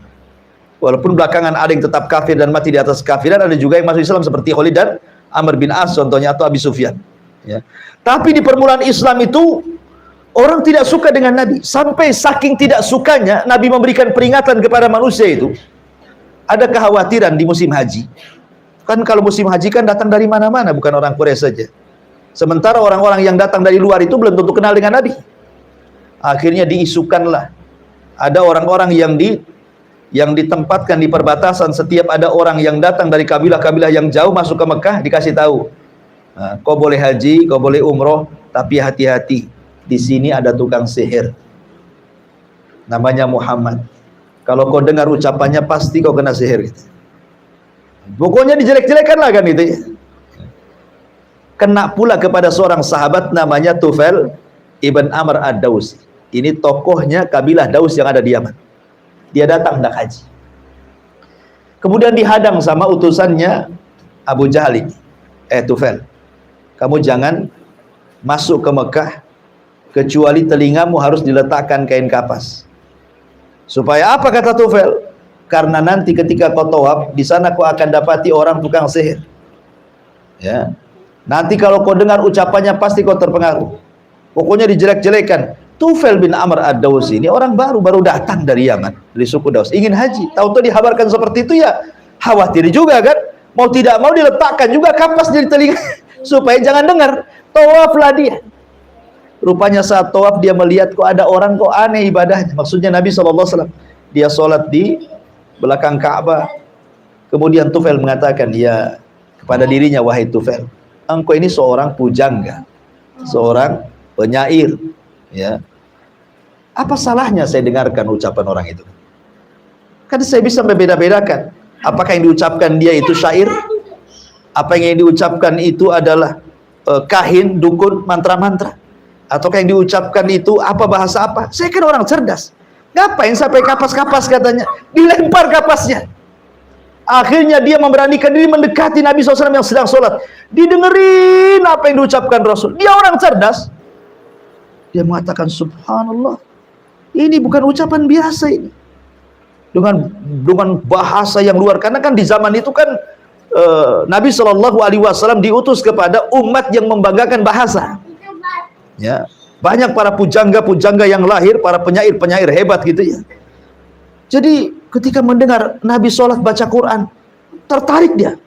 Walaupun belakangan ada yang tetap kafir dan mati di atas kafiran, ada juga yang masuk Islam seperti Khalid dan Amr bin As contohnya, atau Abi Sufyan. Ya. Tapi di permulaan Islam itu orang tidak suka dengan Nabi. Sampai saking tidak sukanya Nabi memberikan peringatan kepada manusia itu. Ada kekhawatiran di musim haji. Kan kalau musim haji kan datang dari mana-mana, bukan orang Quraisy saja. Sementara orang-orang yang datang dari luar itu belum tentu kenal dengan Nabi. Akhirnya diisukanlah. Ada orang-orang yang ditempatkan di perbatasan. Setiap ada orang yang datang dari kabilah-kabilah yang jauh masuk ke Mekah, dikasih tahu. Nah, kau boleh haji, kau boleh umroh, tapi hati-hati. Di sini ada tukang sihir. Namanya Muhammad. Kalau kau dengar ucapannya pasti kau kena sihir gitu. Pokoknya dijelek-jelekan lah kan itu ya. Kena pula kepada seorang sahabat namanya Tufail ibn Amr ad-Dausi. Ini tokohnya kabilah Daus yang ada di Yaman. Dia datang hendak haji. Kemudian dihadang sama utusannya Abu Jahal ini. Tufail, kamu jangan masuk ke Mekah kecuali telingamu harus diletakkan kain kapas. Supaya apa kata Tufail? Karena nanti ketika kau tawaf, di sana kau akan dapati orang tukang sihir. Ya. Nanti kalau kau dengar ucapannya pasti kau terpengaruh. Pokoknya dijelek-jelekan. Tufail bin Amr ad-Dausi ini orang baru datang dari Yaman, dari suku Daus, ingin haji. Tahu-tahu dihabarkan seperti itu ya khawatir juga kan. Mau tidak mau diletakkan juga kapas di telinga supaya jangan dengar. Tawaflah dia. Rupanya saat tawaf dia melihat kok ada orang kok aneh ibadahnya. Maksudnya Nabi SAW. Dia sholat di belakang Ka'bah. Kemudian Tufail mengatakan ya kepada dirinya, wahai Tufail, engkau ini seorang pujangga, seorang penyair, ya. Apa salahnya saya dengarkan ucapan orang itu? Kan saya bisa membeda-bedakan. Apakah yang diucapkan dia itu syair? Apa yang diucapkan itu adalah kahin, dukun, mantra-mantra? Ataukah yang diucapkan itu apa bahasa apa? Saya kan orang cerdas. Ngapain sampai kapas-kapas katanya? Dilempar kapasnya. Akhirnya dia memberanikan diri mendekati Nabi SAW yang sedang sholat. Didengerin apa yang diucapkan Rasul. Dia orang cerdas. Dia mengatakan, subhanallah, ini bukan ucapan biasa ini. Dengan bahasa yang luar. Karena kan di zaman itu kan Nabi SAW diutus kepada umat yang membanggakan bahasa. Ya. Banyak para pujangga-pujangga yang lahir, para penyair-penyair hebat gitu ya. Jadi ketika mendengar Nabi sholat baca Quran, tertarik dia.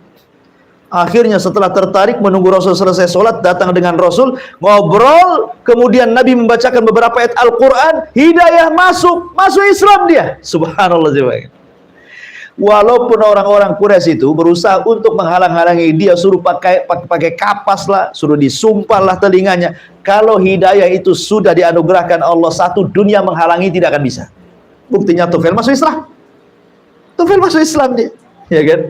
Akhirnya setelah tertarik menunggu Rasul selesai sholat, datang dengan Rasul, ngobrol, kemudian Nabi membacakan beberapa ayat Al-Quran, hidayah masuk Islam dia. Subhanallah. Walaupun orang-orang Quraisy itu berusaha untuk menghalang-halangi dia, suruh pakai kapas lah, suruh disumpal lah telinganya. Kalau hidayah itu sudah dianugerahkan Allah, satu dunia menghalangi tidak akan bisa. Buktinya Tufail masuk Islam. Tufail masuk Islam dia, ya kan?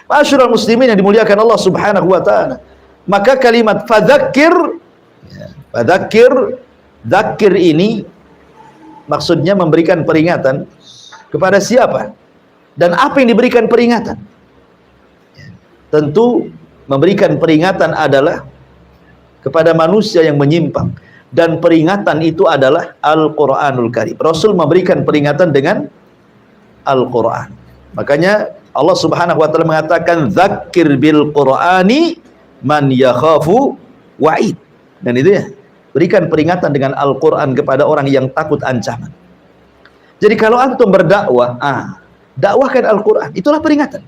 Ma'asyiral muslimin yang dimuliakan Allah Subhanahu wa taala. Maka kalimat fadzakir, dzakir ini maksudnya memberikan peringatan kepada siapa? Dan apa yang diberikan peringatan? Tentu memberikan peringatan adalah kepada manusia yang menyimpang, dan peringatan itu adalah Al-Qur'anul Karim. Rasul memberikan peringatan dengan Al-Qur'an. Makanya Allah Subhanahu wa taala mengatakan dzakir bil Qur'ani man yakhafu wa'id. Dan itu ya, berikan peringatan dengan Al-Qur'an kepada orang yang takut ancaman. Jadi kalau antum berdakwah, dakwahkan Al-Quran, itulah peringatan.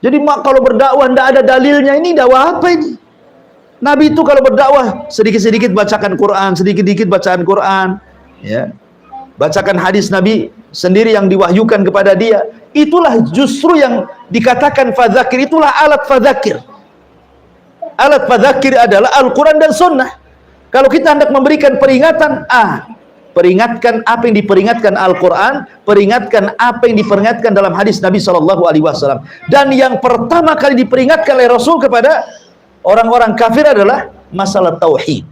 Jadi kalau berdakwah tidak ada dalilnya, ini dakwah apa ini? Nabi itu kalau berdakwah sedikit-sedikit bacakan Quran, sedikit-sedikit bacaan Quran, ya, bacakan hadis Nabi sendiri yang diwahyukan kepada dia. Itulah justru yang dikatakan fadzakir, itulah alat fadzakir. Alat fadzakir adalah Al-Quran dan Sunnah. Kalau kita hendak memberikan peringatan, peringatkan apa yang diperingatkan Al-Quran, peringatkan apa yang diperingatkan dalam hadis Nabi SAW. Dan yang pertama kali diperingatkan oleh Rasul kepada orang-orang kafir adalah masalah tauhid.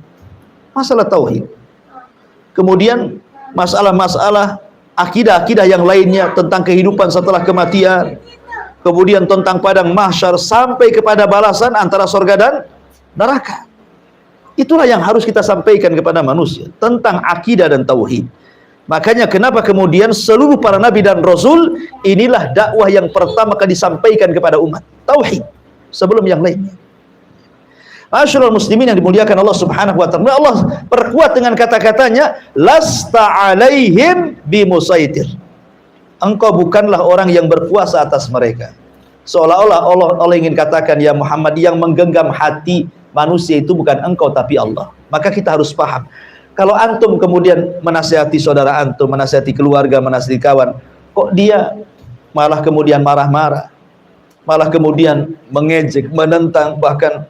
Masalah tauhid. Kemudian masalah-masalah akidah-akidah yang lainnya tentang kehidupan setelah kematian. Kemudian tentang padang mahsyar sampai kepada balasan antara surga dan neraka. Itulah yang harus kita sampaikan kepada manusia tentang akidah dan tauhid. Makanya kenapa kemudian seluruh para nabi dan rasul, inilah dakwah yang pertama kali disampaikan kepada umat, tauhid, sebelum yang lainnya. Ma'asyiral muslimin yang dimuliakan Allah Subhanahu wa taala. Allah perkuat dengan kata-katanya, lasta alaihim bimusaitir. Engkau bukanlah orang yang berkuasa atas mereka. Seolah-olah Allah ingin katakan, ya Muhammad, yang menggenggam hati manusia itu bukan engkau tapi Allah. Maka kita harus paham. Kalau antum kemudian menasihati saudara antum, menasihati keluarga, menasihati kawan, kok dia malah kemudian marah-marah, malah kemudian mengejek, menentang, bahkan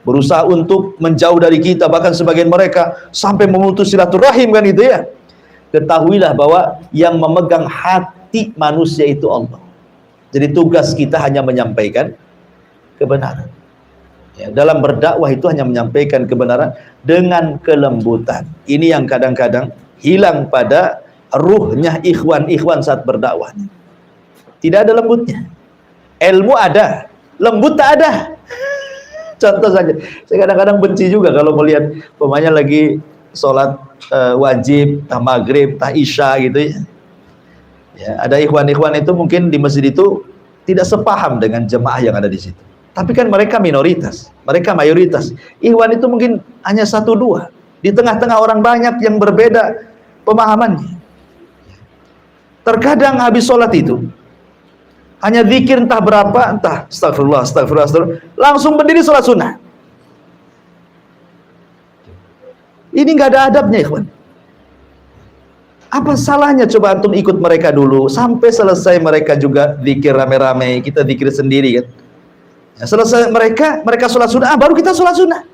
berusaha untuk menjauh dari kita, bahkan sebagian mereka sampai memutus silaturahim, kan itu ya. Ketahuilah bahwa yang memegang hati manusia itu Allah. Jadi tugas kita hanya menyampaikan kebenaran. Ya, dalam berdakwah itu hanya menyampaikan kebenaran dengan kelembutan. Ini yang kadang-kadang hilang pada ruhnya ikhwan-ikhwan saat berdakwah. Tidak ada lembutnya. Ilmu ada, lembut tak ada. Contoh saja, saya kadang-kadang benci juga kalau melihat pemainnya lagi sholat wajib, tah maghrib, tah isya gitu ya. Ya, ada ikhwan-ikhwan itu mungkin di masjid itu tidak sepaham dengan jemaah yang ada di situ. Tapi kan mereka minoritas, mereka mayoritas. Ikhwan itu mungkin hanya 1-2 di tengah-tengah orang banyak yang berbeda pemahamannya. Terkadang habis sholat itu hanya zikir entah berapa, entah astagfirullah, astagfirullah, astagfirullah, langsung berdiri sholat sunnah. Ini nggak ada adabnya, ikhwan. Apa salahnya coba antum ikut mereka dulu sampai selesai, mereka juga zikir rame-rame, kita zikir sendiri kan. Ya, selesai mereka sholat sunnah, baru kita sholat sunnah,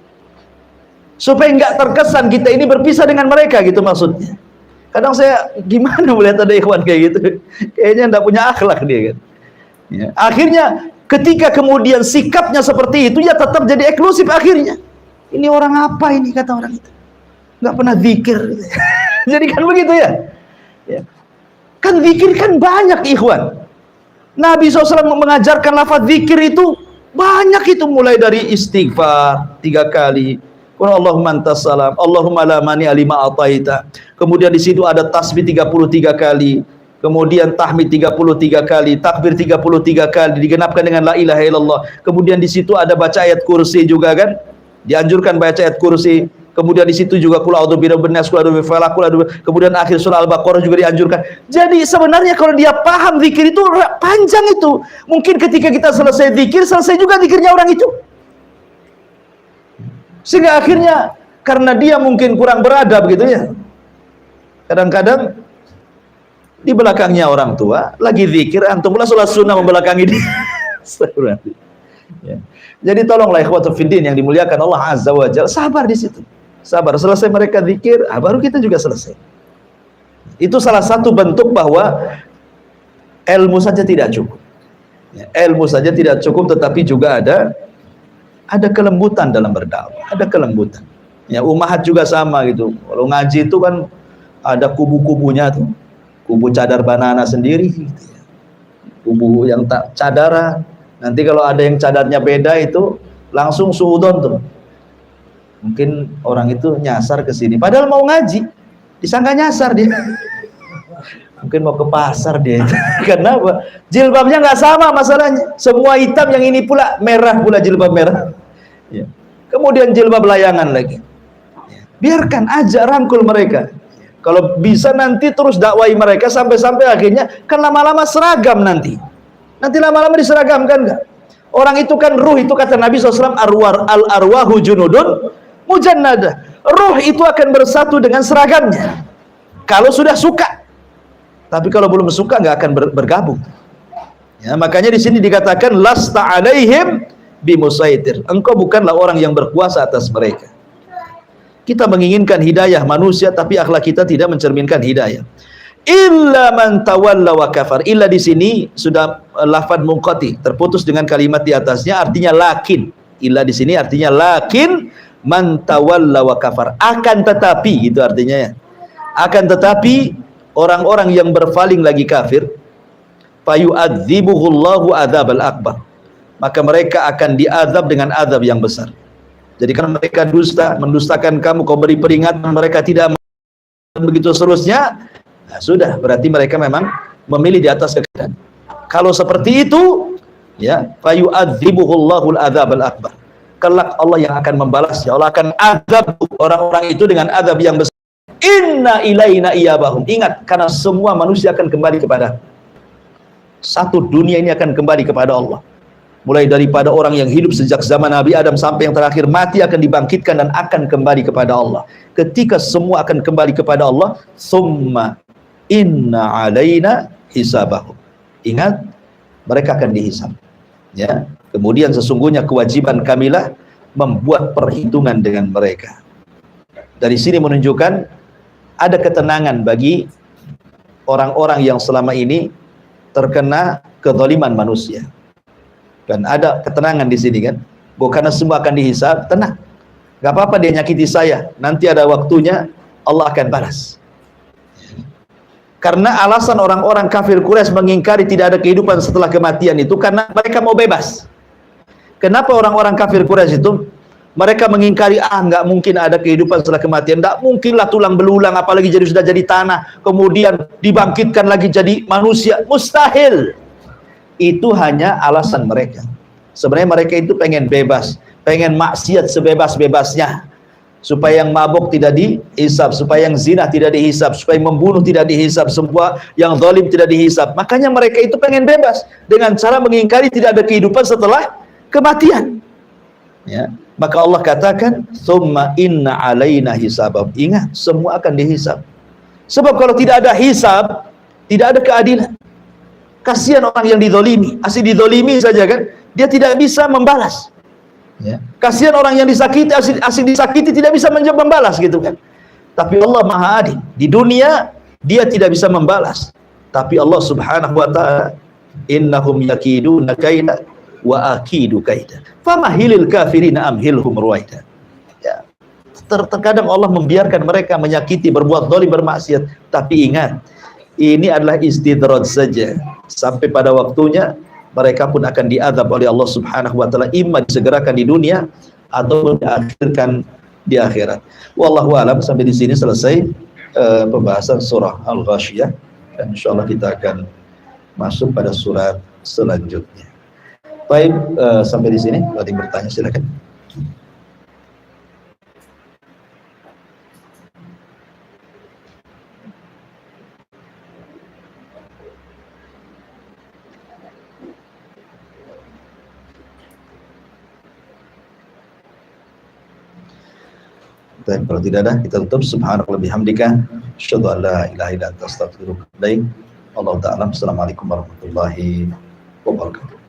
supaya nggak terkesan kita ini berpisah dengan mereka gitu maksudnya. Kadang saya gimana melihat ada ikhwan kayak gitu, kayaknya nggak punya akhlak dia kan. Ya, akhirnya ketika kemudian sikapnya seperti itu, ya tetap jadi eksklusif akhirnya. Ini orang apa ini, kata orang itu, nggak pernah zikir. Jadi kan begitu ya. Ya. Kan zikir kan banyak, ikhwan. Nabi SAW mengajarkan lafaz zikir itu banyak, itu mulai dari istighfar 3 kali, Allahumma antas salam, Allahumma la mani'a lima ataita. Kemudian di situ ada tasbih 33 kali, kemudian tahmid 33 kali, takbir 33 kali, digenapkan dengan la ilaha illallah. Kemudian di situ ada baca ayat kursi juga kan, dianjurkan baca ayat kursi. Kemudian di situ juga qul a'udzu birabbin nas, qul a'udzu bifalaq, kemudian akhir surah Al-Baqarah juga dianjurkan. Jadi sebenarnya kalau dia paham zikir itu panjang itu. Mungkin ketika kita selesai zikir, selesai juga zikirnya orang itu. Sehingga akhirnya karena dia mungkin kurang beradab gitu ya. Kadang-kadang di belakangnya orang tua, lagi zikir, antum pula sholat sunnah membelakangi dia. Ya. Jadi tolonglah ikhwatul fiddin yang dimuliakan Allah Azza wa Jalla, sabar di situ. Sabar, selesai mereka zikir, baru kita juga selesai. Itu salah satu bentuk bahwa ilmu saja tidak cukup. Ya, ilmu saja tidak cukup, tetapi juga ada kelembutan dalam berdakwah, ada kelembutan. Ya, umahat juga sama gitu. Kalau ngaji itu kan ada kubu-kubunya tuh. Kubu cadar banana sendiri gitu ya. Kubu yang tak cadaran. Nanti kalau ada yang cadarnya beda itu langsung suudon tuh. Mungkin orang itu nyasar ke sini padahal mau ngaji, disangka nyasar dia. Mungkin mau ke pasar dia itu. Kenapa? Jilbabnya nggak sama masalahnya. Semua hitam, yang ini pula merah pula, jilbab merah. Ya. Kemudian jilbab layangan lagi. Biarkan aja, rangkul mereka. Kalau bisa nanti terus dakwai mereka sampai-sampai akhirnya kan lama-lama seragam nanti. Nanti lama-lama diseragamkan enggak? Orang itu kan ruh, itu kata Nabi SAW, al-arwahu junudun mujannada. Ruh itu akan bersatu dengan seragamnya. Kalau sudah suka. Tapi kalau belum suka nggak akan bergabung. Ya, makanya di sini dikatakan lasta alaihim bimusaitir. Engkau bukanlah orang yang berkuasa atas mereka. Kita menginginkan hidayah manusia, tapi akhlak kita tidak mencerminkan hidayah. Illa man tawalla wa kafar. Illa di sini sudah lafadz munqati, terputus dengan kalimat di atasnya, artinya lakin. Illa di sini artinya lakin man tawalla wa kafar. Akan tetapi, itu artinya ya. Akan tetapi orang-orang yang berpaling lagi kafir, fayu'adzibuhullahu adzabal akbar. Maka mereka akan diazab dengan azab yang besar. Jadi kalau mereka dusta, mendustakan kamu, kau beri peringatan, mereka tidak, begitu seterusnya, nah, sudah, berarti mereka memang memilih di atas keadaan. Kalau seperti itu, ya, fayu'adzibuhullahul adzabal akbar. Kelak Allah yang akan membalasnya. Allah akan azab orang-orang itu dengan azab yang besar. Inna ilaina iyabahum. Ingat, karena semua manusia akan kembali kepada satu, dunia ini akan kembali kepada Allah. Mulai daripada orang yang hidup sejak zaman Nabi Adam sampai yang terakhir mati akan dibangkitkan dan akan kembali kepada Allah. Ketika semua akan kembali kepada Allah, summa inna alaina hisabahum. Ingat, mereka akan dihisab. Ya. Kemudian sesungguhnya kewajiban kamilah membuat perhitungan dengan mereka. Dari sini menunjukkan ada ketenangan bagi orang-orang yang selama ini terkena kezaliman manusia. Dan ada ketenangan di sini kan, bukan semua akan dihisab, tenang, gak apa-apa dia nyakiti saya, nanti ada waktunya Allah akan balas. Karena alasan orang-orang kafir Quraisy mengingkari tidak ada kehidupan setelah kematian itu karena mereka mau bebas. Kenapa orang-orang kafir Quraisy itu mereka mengingkari, nggak mungkin ada kehidupan setelah kematian, nggak mungkinlah tulang belulang, apalagi sudah jadi tanah, kemudian dibangkitkan lagi jadi manusia, mustahil. Itu hanya alasan mereka. Sebenarnya mereka itu pengen bebas, pengen maksiat sebebas-bebasnya, supaya yang mabuk tidak dihisab, supaya yang zina tidak dihisab, supaya membunuh tidak dihisab, semua yang zalim tidak dihisab. Makanya mereka itu pengen bebas dengan cara mengingkari tidak ada kehidupan setelah kematian. Ya, maka Allah katakan, "Tsumma inna alaina hisabam." Ingat, semua akan dihisab. Sebab kalau tidak ada hisab, tidak ada keadilan. Kasihan orang yang dizalimi, asli dizalimi saja kan, dia tidak bisa membalas. Ya. Kasihan orang yang disakiti, asli disakiti tidak bisa membalas gitu kan. Tapi Allah Maha Adil. Di dunia dia tidak bisa membalas. Tapi Allah Subhanahu wa taala, innahum yakiduna kaida wa akidu kaida. Famahilil kafirina amhilhum ruwaida. Ya. Terkadang Allah membiarkan mereka menyakiti, berbuat zalim, bermaksiat, tapi ingat, ini adalah istidraj saja. Sampai pada waktunya mereka pun akan diazab oleh Allah Subhanahu wa taala, imma disegerakan di dunia atau diakhirkan di akhirat. Wallahu alam. Sampai di sini selesai pembahasan surah Al-Ghasyiyah, dan insyaallah kita akan masuk pada surat selanjutnya. Baik, sampai di sini. Kalau ada yang bertanya silakan. Kalau tidak ada, kita tutup. Subhanallah bihamdika, asyhadu an la ilaha illa anta, astaghfiruka wa atubu ilaik. Allah ta'ala. Assalamualaikum warahmatullahi wabarakatuh.